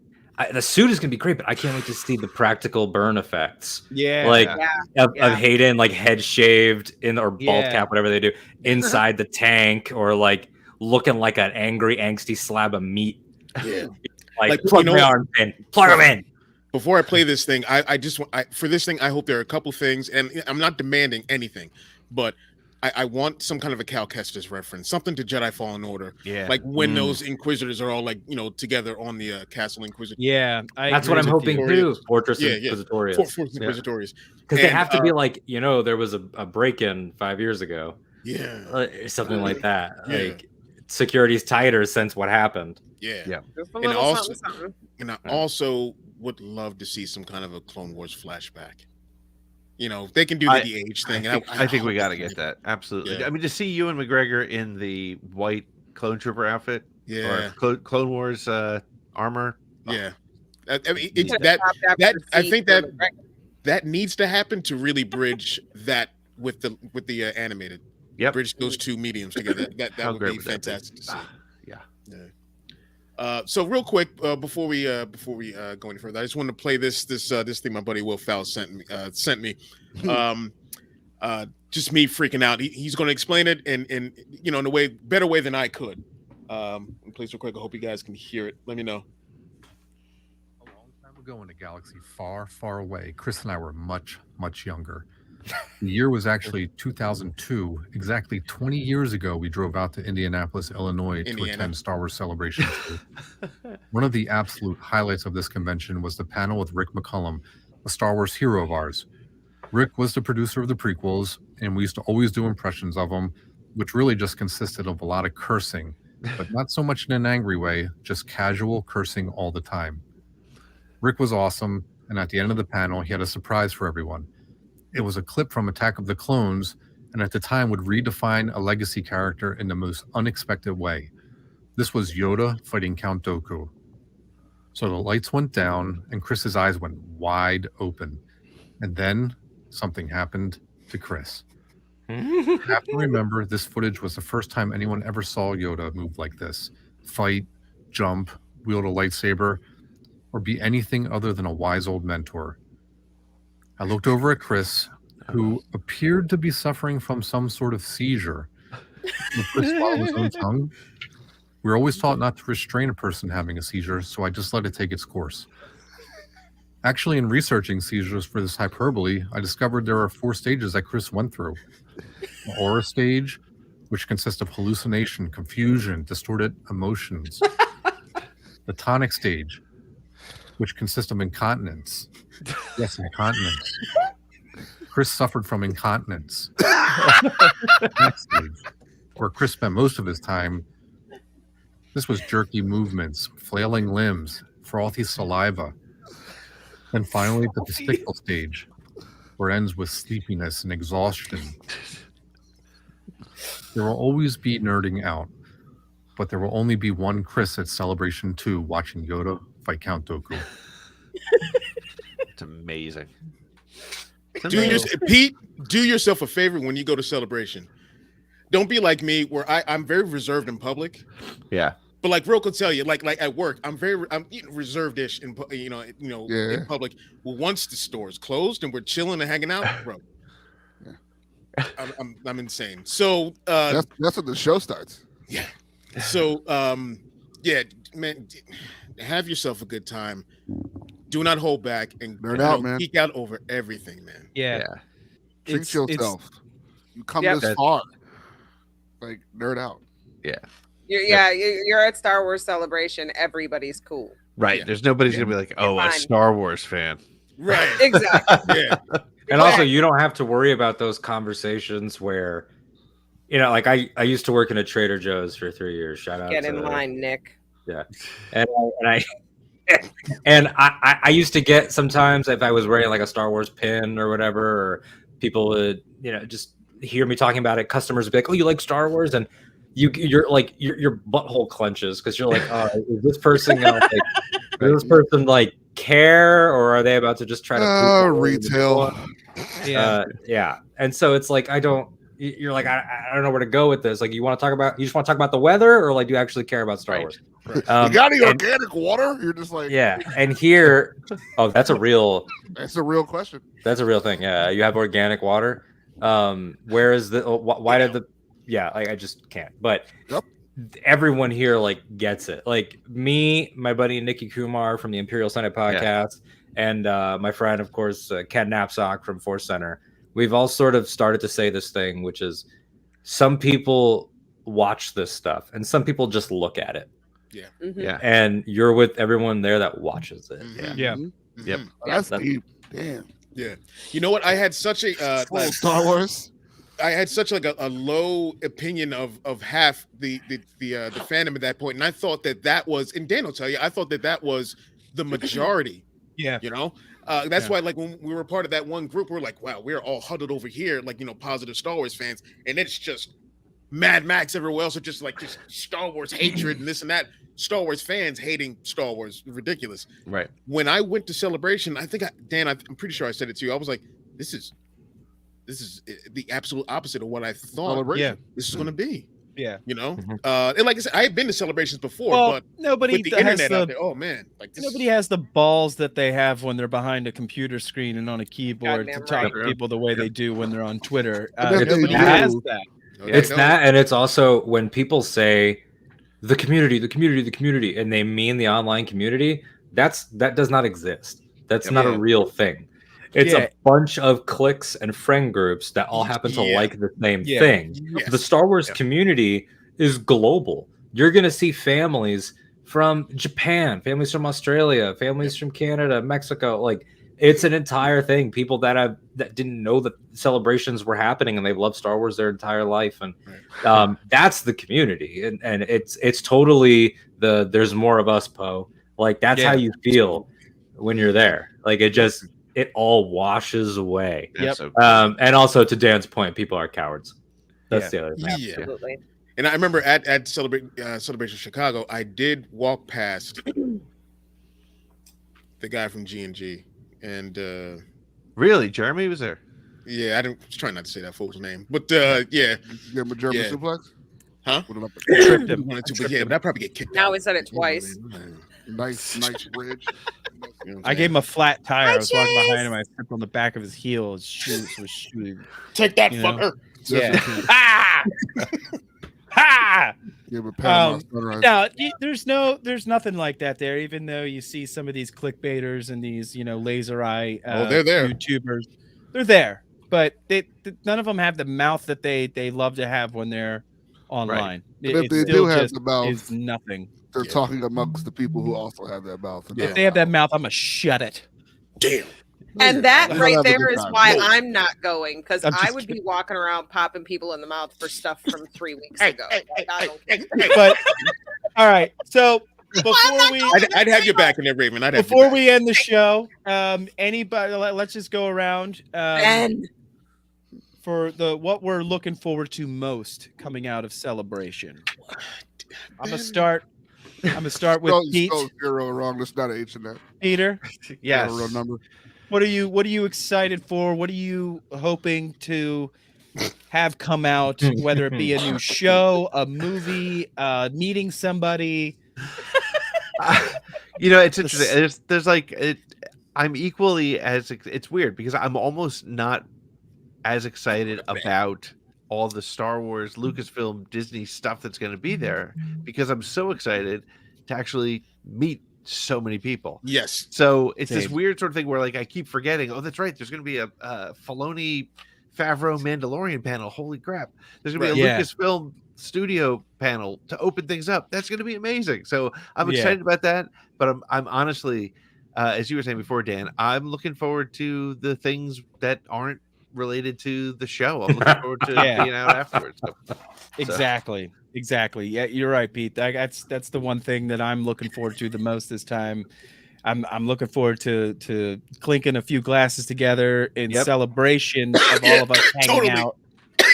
The suit is going to be great, but I can't wait to see the practical burn effects. Yeah. Like Yeah. of Hayden, like head shaved or bald Yeah. cap, whatever they do, inside the tank, or like looking like an angry, angsty slab of meat. Yeah. Like Like, plug my arm in, plug him in. Before I play this thing, I just want for this thing. I hope there are a couple things, and I'm not demanding anything, but I want some kind of a Cal Kestis reference, something to Jedi Fallen Order. Yeah. Like when those Inquisitors are all like together on the Castle Inquisitor. Yeah. That's what I'm hoping too. Fortress Inquisitorius. Fortress Inquisitorius. Because they And, have to be like, there was a break-in 5 years ago. Yeah. Something like that. Yeah. Like security's tighter since what happened. Yeah. Yeah. Just a And little also- something. And I also would love to see some kind of a Clone Wars flashback. They can do the age thing. I think we got to get that. Absolutely. Yeah. I mean, to see Ewan McGregor in the white clone trooper outfit, Yeah. or Clone Wars armor. Yeah. I mean, it's Could've that popped after that the I seat think for that McGregor. that needs to happen to really bridge that with the animated. Yep. Bridge those two mediums together. That How would great be would that be? fantastic to see. Yeah. So real quick, before we go any further, I just wanted to play this thing my buddy Will Fowl sent me. Just me freaking out. He's going to explain it in a better way than I could. Play real quick. I hope you guys can hear it. Let me know. A long time ago in a galaxy far, far away, Chris and I were much, much younger. The year was actually 2002. Exactly 20 years ago, we drove out to Indianapolis, Illinois to Indiana. attend Star Wars Celebration 2. One of the absolute highlights of this convention was the panel with Rick McCollum, a Star Wars hero of ours. Rick was the producer of the prequels, and we used to always do impressions of him, which really just consisted of a lot of cursing, but not so much in an angry way, just casual cursing all the time. Rick was awesome, and at the end of the panel, he had a surprise for everyone. It was a clip from Attack of the Clones, and at the time would redefine a legacy character in the most unexpected way. This was Yoda fighting Count Dooku. So the lights went down, and Chris's eyes went wide open. And then something happened to Chris. You have to remember, this footage was the first time anyone ever saw Yoda move like this. Fight, jump, wield a lightsaber, or be anything other than a wise old mentor. I looked over at Chris, who appeared to be suffering from some sort of seizure. Chris swallowed his own tongue. We were always taught not to restrain a person having a seizure, so I just let it take its course. Actually, in researching seizures for this hyperbole, I discovered there are 4 stages that Chris went through. The aura stage, which consists of hallucination, confusion, distorted emotions. The tonic stage, which consists of incontinence. Yes, incontinence. Chris suffered from incontinence. Next stage, where Chris spent most of his time, this was jerky movements, flailing limbs, frothy saliva. Then finally, the testicle stage, where it ends with sleepiness and exhaustion. There will always be nerding out, but there will only be one Chris at Celebration 2 watching Yoda fight Count Dooku. It's amazing. Pete, do yourself a favor when you go to Celebration. Don't be like me, where I'm very reserved in public. Yeah. But like Ro could tell you, like at work, I'm reserved-ish in in public. Well, once the store is closed and we're chilling and hanging out, bro, I'm insane. So that's when the show starts. Yeah. So yeah, man, have yourself a good time. Do not hold back and Nerd out, man. geek out over everything, man. Yeah. Treat yourself. You come Yep. this far. Like nerd out. Yeah. You're at Star Wars Celebration. Everybody's cool. Right. Yeah. There's nobody's gonna be like, oh, You're a fine. Star Wars fan. Right. Exactly. Yeah. And also, you don't have to worry about those conversations where, like I used to work in a Trader Joe's for 3 years. Shout out. Get in line, Nick. Yeah, and I used to get sometimes if I was wearing like a Star Wars pin or whatever, or people would just hear me talking about it. Customers would be like, "Oh, you like Star Wars?" And your butthole clenches because you're like, "Oh, is this person gonna does this person care, or are they about to just try to retail?" Yeah, and so it's like you're like I don't know where to go with this. Like, you just want to talk about the weather, or like do you actually care about Star Wars? Right. You got any organic water? You're just like, yeah. And here, that's a real question. That's a real thing. Yeah, you have organic water. Where is why did the I just can't. But everyone here gets it. Like me, my buddy Nikki Kumar from the Imperial Senate podcast, and my friend, of course, Ken Knapsack from Force Center. We've all sort of started to say this thing, which is some people watch this stuff and some people just look at it. Yeah. Mm-hmm. Yeah. And you're with everyone there that watches it. Yeah. Mm-hmm. Yep. That's deep. Damn. Yeah. You know what? I had such a Star Wars. I had such a low opinion of half the fandom at that point, and I thought that was, and Dan will tell you, I thought that was the majority. Yeah. That's why, when we were part of that one group, we're like, wow, we're all huddled over here, positive Star Wars fans, and it's just Mad Max everywhere else, are just Star Wars hatred and this and that. Star Wars fans hating Star Wars, ridiculous. Right. When I went to Celebration, I think I'm pretty sure I said it to you. I was like, this is the absolute opposite of what I thought this is going to be. Yeah. And like I said, I had been to celebrations before, but nobody with the internet out there, oh man, nobody has the balls that they have when they're behind a computer screen and on a keyboard to talk to people the way they do when they're on Twitter. Nobody has that. It's that, and it's also when people say the community, and they mean the online community. That does not exist. That's not a real thing. It's a bunch of cliques and friend groups that all happen to like the same thing. Yes. The Star Wars community is global. You're going to see families from Japan, families from Australia, families from Canada, Mexico. It's an entire thing. People that didn't know that celebrations were happening and they've loved Star Wars their entire life. And that's the community. And it's totally there's more of us, Poe. That's how you feel when you're there. It all washes away. Yep. And also, to Dan's point, people are cowards. That's the other thing. Absolutely. And I remember at Celebration Chicago, I did walk past the guy from G&G, and really, Jeremy was there. Yeah, I was trying not to say that fool's name, but yeah. Give him a German suplex. Huh? Tripped him. Wanted to, but yeah, but I probably get kicked Now out. we said it twice. Nice bridge. I gave him a flat tire. I was walking behind him. I stepped on the back of his heel. His shoes was shooting. Take that, fucker. Yeah. Ha! Ha! Yeah, but Panama Sunrise. No, there's nothing like that there. Even though you see some of these clickbaiters and these, laser eye they're there. YouTubers, they're there, but none of them have the mouth that they love to have when they're online. Right. If they do have the mouth, is nothing. They're talking amongst the people who also have that mouth. If they have that mouth, I'm gonna shut it. Damn. And that We'll right have a there good is time. why I'm not going, because I'm I just would be kidding. walking around popping people in the mouth for stuff from 3 weeks ago. Like, I don't care. But all right, so before we I'd have your back in there, Raven. I'd have before your back. we end the show, anybody, let's just go around. Ben. For what we're looking forward to most coming out of Celebration. I'm gonna start with Pete. Spelled zero wrong. That's not an H in that. Peter, Yes. Not a real number. what are you excited for? What are you hoping to have come out? Whether it be a new show, a movie, meeting somebody. It's interesting. There's like I'm equally as it's weird because I'm almost not as excited about all the Star Wars, Lucasfilm, Disney stuff that's going to be there because I'm so excited to actually meet so many people. Yes. So it's this Same. weird sort of thing where like I keep forgetting. Oh, that's right. There's going to be a Filoni, Favreau, Mandalorian panel. Holy crap! There's going to be a Yeah. Lucasfilm studio panel to open things up. That's going to be amazing. So I'm Yeah. excited about that. But I'm honestly, as you were saying before, Dan, I'm looking forward to the things that aren't related to the show. I'm looking forward to Yeah. being out afterwards. So, Exactly. Yeah, you're right, Pete. That's the one thing that I'm looking forward to the most this time. I'm looking forward to clinking a few glasses together in Yep. celebration of all of us hanging Totally. out.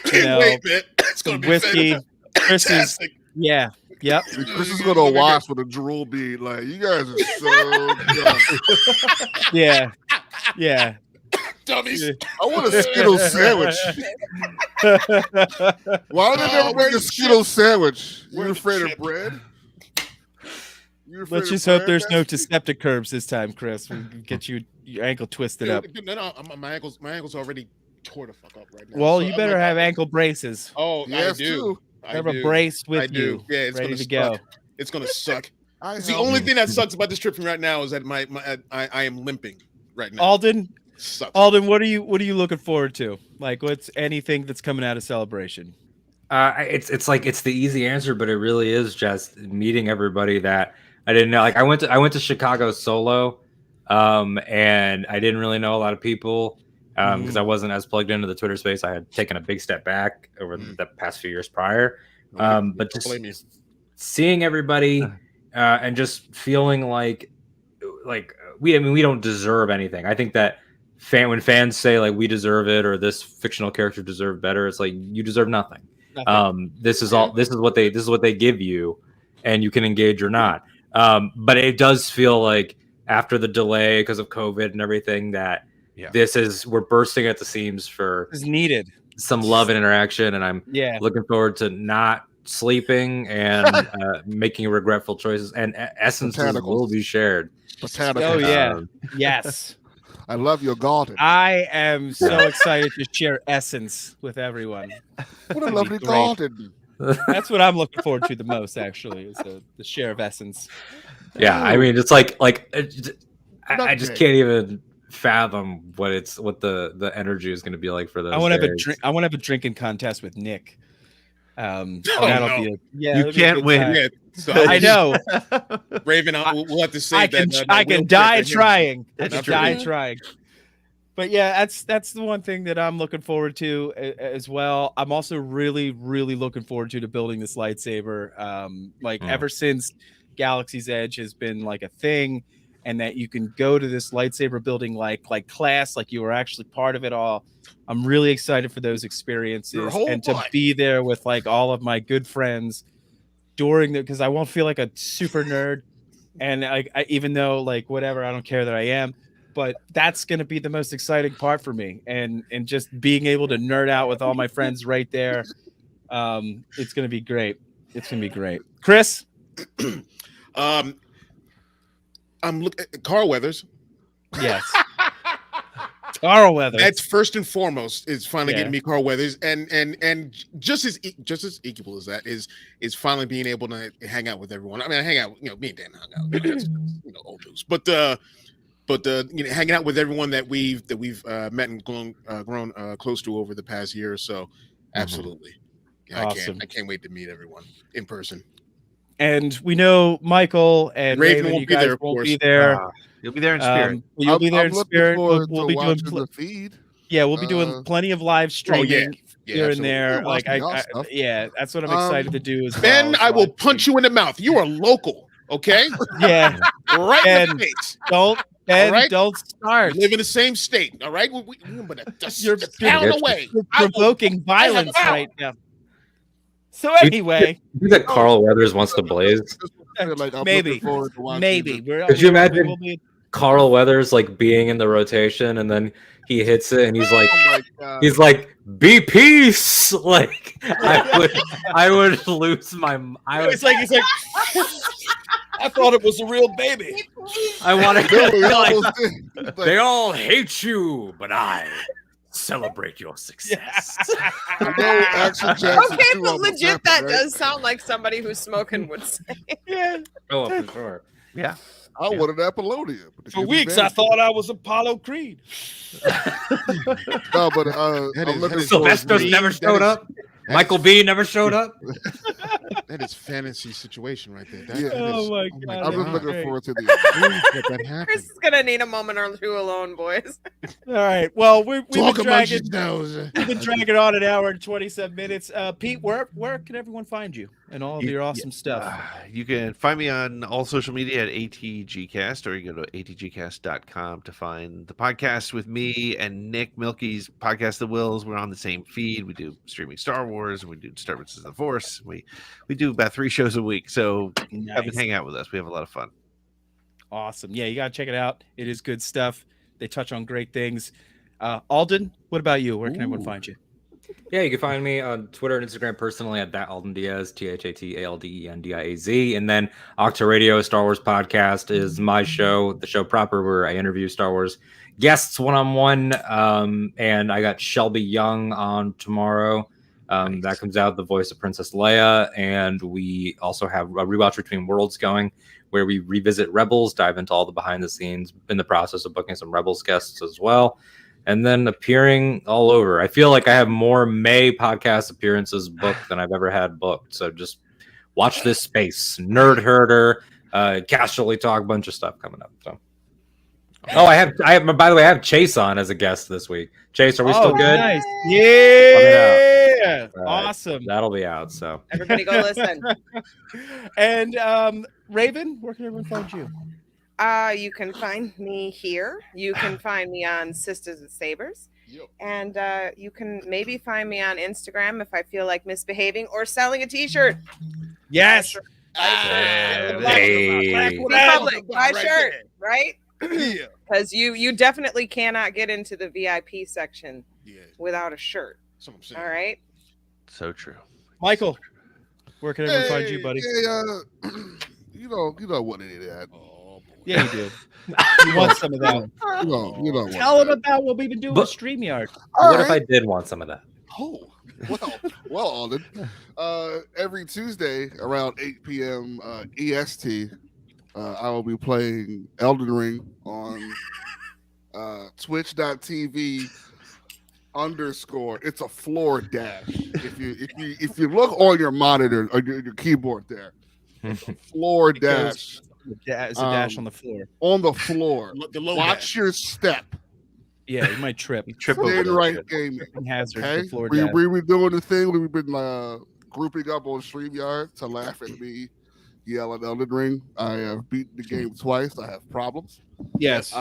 Can't wait, man. It's gonna be Whiskey. Chris is, fantastic. yeah, yep. Chris is gonna wash with a drool bead. Like, you guys are so dumb. Yeah. Dummies. I want a Skittles sandwich. Why did they never bring a Skittles sandwich? You Where's the afraid of chip? bread? You afraid Let's of just hope bread? there's no That's- Deceptic curbs this time, Chris. We can get your ankle twisted up. No, my ankle's already tore the fuck up right now. Well, So you I'm better like, have ankle braces. Oh, Yes, I do. too. I Have a do. brace with I do. you, Yeah, it's ready gonna to go. suck. It's gonna suck. I It's the help only you. thing that sucks about this trip from right now is that I am limping right now. Alden, Sucks. what are you looking forward to? Like, what's anything that's coming out of Celebration? It's like it's the easy answer, but it really is just meeting everybody that I didn't know. Like I went to Chicago solo, and I didn't really know a lot of people because I wasn't as plugged into the Twitter space. I had taken a big step back over the past few years prior. But Don't just blame you. seeing everybody and just feeling like we don't deserve anything. I think that when fans say like we deserve it or this fictional character deserved better, it's like you deserve nothing. This is what they give you, and you can engage or not. But it does feel like after the delay because of COVID and everything that we're bursting at the seams for Is needed. some love and interaction, and I'm looking forward to not sleeping and making regretful choices, and essences Botanicals. will be shared. Botanicals. Oh yeah, Um, yes. I love your garden. I am so excited to share essence with everyone. What a be lovely great. garden. That's what I'm looking forward to the most, actually, is the share of essence. Yeah, I mean, it's like I just Nutmeg. can't even fathom what the energy is going to be like for those. I want to have a days. drink. I want to have a drinking contest with Nick. no. That'll be You that'll be a can't good win. time. Yeah, so I know. Raven, we'll have to save I that. can that I wheel can trip die right here. trying. I That's can true. die trying. But yeah, that's the one thing that I'm looking forward to as well. I'm also really looking forward to building this lightsaber. Ever since Galaxy's Edge has been like a thing, and that you can go to this lightsaber building like class, like you were actually part of it all. I'm really excited for those experiences Your whole and to life. be there with like all of my good friends during because I won't feel like a super nerd, and I even though like whatever, I don't care that I am. But that's going to be the most exciting part for me, and just being able to nerd out with all my friends right there. It's going to be great. It's going to be great. Chris, I'm looking at Carl Weathers. yes, Carl Weathers. That's first and foremost is finally getting me Carl Weathers, and just as equal as that is finally being able to hang out with everyone. I mean, I hang out, me and Dan hung out, that's, old news, but hanging out with everyone that we've met and grown close to over the past year or so. Absolutely, Awesome. I can't wait to meet everyone in person. And we know Michael and Raven Raven, won't you be guys there, of won't course. be there. You'll be there in spirit. You'll be there in spirit. We'll be doing the feed. Yeah, we'll be doing plenty of live streaming here and absolutely. there. Yeah, Like watch y'all stuff. that's what I'm excited to do as Ben, well. I will punch you in the mouth. You are local, okay? Yeah, right Ben, in the face. don't start. We live in the same state, all right? You're a you're town away. You're provoking violence right now. So anyway, You think that Carl Weathers wants to blaze? maybe. Could you imagine Carl Weathers like being in the rotation and then he hits it and he's like, "Be peace!" Like I would lose my. It's like I thought it was a real baby. I want to like they all hate you, but I celebrate your success. Okay, but legit, that does sound like somebody who's smoking would say. Yeah. Oh, for sure. Yeah. I wanted Apollonia. For weeks, I thought I was Apollo Creed. No, but I'm looking Sylvester's never showed up. Michael B never showed up. That is fantasy situation right there. Yeah. Oh my God. I'm just looking forward to the Chris is gonna need a moment or two alone, boys. All right. Well, we've been Talk amongst dragging yourselves. we've been dragging on an hour and 27 minutes. Pete, where can everyone find you and all of your awesome stuff? You can find me on all social media at ATGcast, or you go to atgcast.com to find the podcast with me and Nick Milky's Podcast The Wills. We're on the same feed. We do streaming Star Wars. We do Disturbances of the Force. We do about 3 shows a week. So come and hang out with us. We have a lot of fun. Awesome. Yeah, you got to check it out. It is good stuff. They touch on great things. Alden, what about you? Where can everyone find you? Yeah, you can find me on Twitter and Instagram personally at that Alden Diaz, ThatAldendiaz. And then Ahch-To Radio, Star Wars podcast is my show, the show proper where I interview Star Wars guests one-on-one. And I got Shelby Young on tomorrow. Nice. That comes out, the voice of Princess Leia. And we also have a Rewatch Between Worlds going, where we revisit Rebels, dive into all the behind the scenes, in the process of booking some Rebels guests as well. And then appearing all over. I feel like I have more May podcast appearances booked than I've ever had booked. So just watch this space. Nerd Herder, Casually Talk, bunch of stuff coming up. So, I have. By the way, I have Chase on as a guest this week. Chase, are we still good? Nice. Yeah. Awesome. That'll be out. So Everybody go listen. And Raven, where can everyone find you? You can find me here. You can find me on Sisters and Sabers. And you can maybe find me on Instagram if I feel like misbehaving or selling a t-shirt. Yes. Public, buy shirt, right? Because you definitely cannot get into the VIP section without a shirt. All right. So true. Michael, where can everyone find you, buddy? You know what it is. Yeah, you do. You want some of that? You know. Tell them about what we've been doing with StreamYard. What if I did want some of that? Oh, well, Alden. Every Tuesday around 8 p.m. EST, I will be playing Elden Ring on Twitch.tv / it's a floor dash. If you look on your monitor or your keyboard there, it's a floor dash. It's a dash on the floor. On the floor. Watch your step. Yeah, you might trip. Trip over Thin right gaming. Hazard. Okay? The floor We were doing the thing. We've been grouping up on StreamYard to laugh at me yell at Elden Ring. I have beaten the game twice. I have problems. Yes.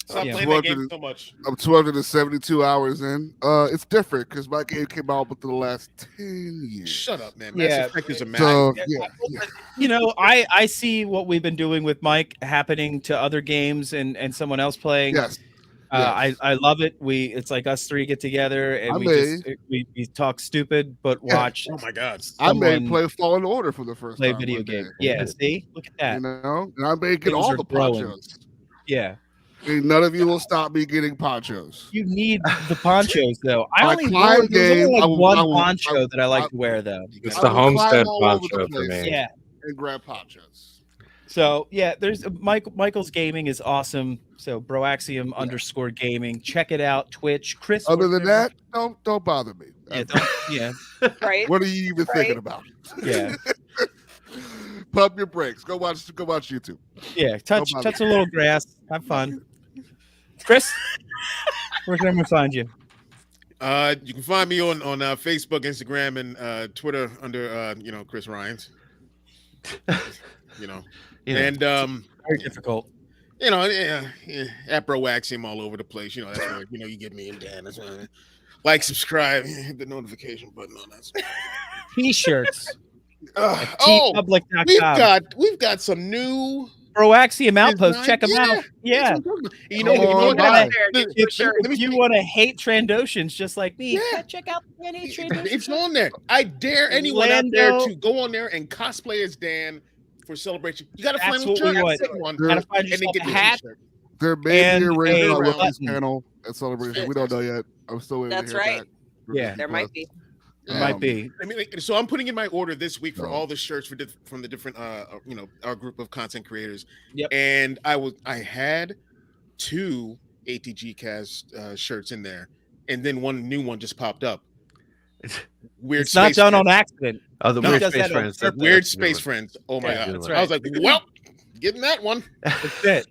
Stop playing that game so much. I'm 272 hours in. It's different because my game came out within the last 10 years. Shut up, man. Yeah. Mass Effect is a So, yeah. You know, I see what we've been doing with Mike happening to other games and someone else playing. Yes. I love it. It's like us three get together and we talk stupid, but watch. Oh my God! I may play Fallen Order for the first play time. Video game. Yeah, see, look at that. You know, and I may get all the ponchos. Yeah. And none of you will stop me getting ponchos. You need the ponchos though. I My only climb wore there's only game, like I will- one I will- poncho that I like to wear though. It's I the will climb homestead all over the poncho for place. me. Yeah. And grab ponchos. So yeah, there's Michael's gaming is awesome. So Broaxium _ gaming. Check it out. Twitch. Chris. Other than where- that, don't bother me. yeah, yeah, Right? What are you even thinking about? yeah, Pump your brakes. Go watch YouTube. yeah. Touch bother. a little grass. Have fun. Chris, where can everyone find you? You can find me on Facebook, Instagram, and Twitter under Chris Ryans. And Very difficult. at Broaxium all over the place. That's where you get me and Dan. That's why like, subscribe, hit the notification button on that. T-shirts. Oh, tpublic.com. we've got some new Broaxium Outpost. Check them out. Yeah. You know, If you want to hate Trandoshans just like me, check out the Hate Trandoshans. It's on there. I dare anyone out there Lando. to go on there and cosplay as Dan for celebration. You got to That's find what we want. one, Gotta find and then yourself get a the hat. t-shirt. There may And be a rating a on Rookies button. panel at Celebration. We don't know yet. I'm still waiting That's to hear right. back. Yeah. There might be. It might be. I mean, so I'm putting in my order this week for all the shirts from the different, our group of content creators. Yep. And I had 2 ATG Cast shirts in there, and then one new one just popped up. Weird. It's not Space done Friends. on accident. Oh, the No, Weird it does Space that on Friends. purpose. Weird that's a good Space one. Friends. Oh my Yeah, god! that's I was like, well, getting that one. That's it.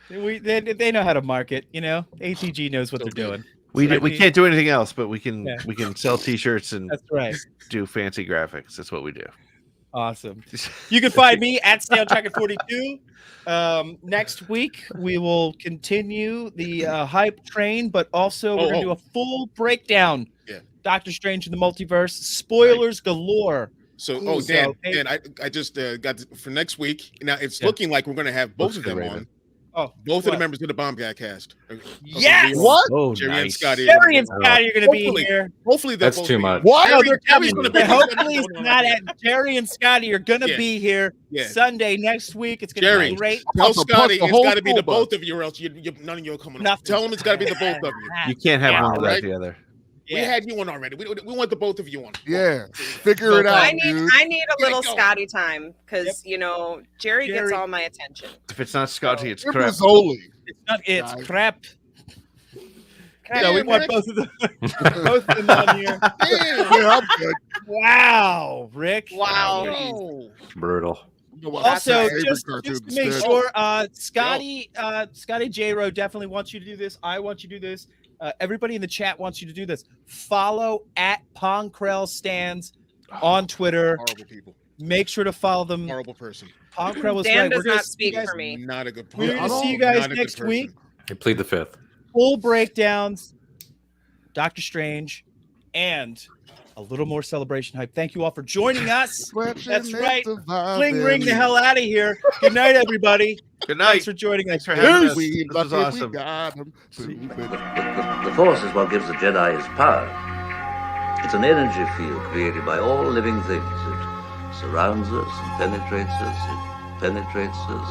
They know how to market, ATG knows what they're doing. We Right. can't do anything else, but we can Yeah. we can sell T-shirts and That's right. do fancy graphics. That's what we do. Awesome. You can find me at SnailTracker42. Next week we will continue the hype train, but also we're gonna do a full breakdown. Yeah. Doctor Strange in the Multiverse. Spoilers galore. So, Ooh, Dan, hey. Dan, I just got for next week. Now it's looking like we're going to have both Looks of good, them Raven. on. Oh, Both of the what? members of the Bomb Guy cast. Yes! What? Oh, Jerry and nice. Scotty. Jerry and Scotty are gonna be Hopefully. here. Hopefully they'll That's both too be much. here. What? No, they're Jerry's coming. gonna be- Hopefully it's not at Jerry and Scotty are gonna Yeah. be here Yeah. Sunday next week. It's gonna Jerry, be great. tell Also, Scotty plus the it's whole got to be the school both of you, or else none of you are coming. Nothing. Tell them it's got to be the both of you. You can't have Yeah, one without right? the other. We had you on already. We want the both of you on. Yeah. Figure it out, I need dude. I need a little Go. Scotty time because Jerry gets Jerry- all my attention. If it's not Scotty, it's It crap. was only. It's not. It's Guys. crap. Yeah, So we want Rick. both of them. Both of them on here. Damn. Yeah, I'm good. Wow, Rick. Wow. No. Brutal. I'm gonna watch Also, my favorite just cartoon to make instead. sure, Scotty J-Ro definitely wants you to do this. I want you to do this. Everybody in the chat wants you to do this. Follow at Ponkrell Stands on Twitter. Horrible people. Make sure to follow them. Horrible person. Ponkrell was Dan right. does We're gonna not see speak you guys, for me. Not a good We're person. gonna see you guys Not a good next person. week. I plead the 5th. Full breakdowns, Doctor Strange, and a little more celebration hype. Thank you all for joining us. That's right. Fling ring the hell out of here. Good night, everybody. Good night. Thanks for joining us. Thanks for having us. We This was awesome. got him. The Force is what gives the Jedi his power. It's an energy field created by all living things. It surrounds us and penetrates us. It penetrates us.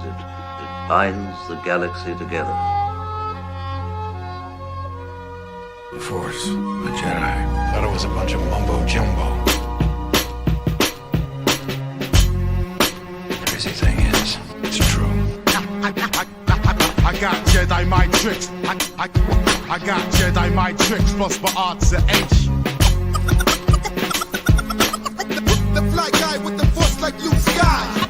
It binds the galaxy together. The Force, the Jedi. Thought it was a bunch of mumbo jumbo. Crazy thing is, it's true. I got Jedi mind tricks. I got Jedi mind tricks. Plus my arts are H. The fly guy with the Force like Luke Sky.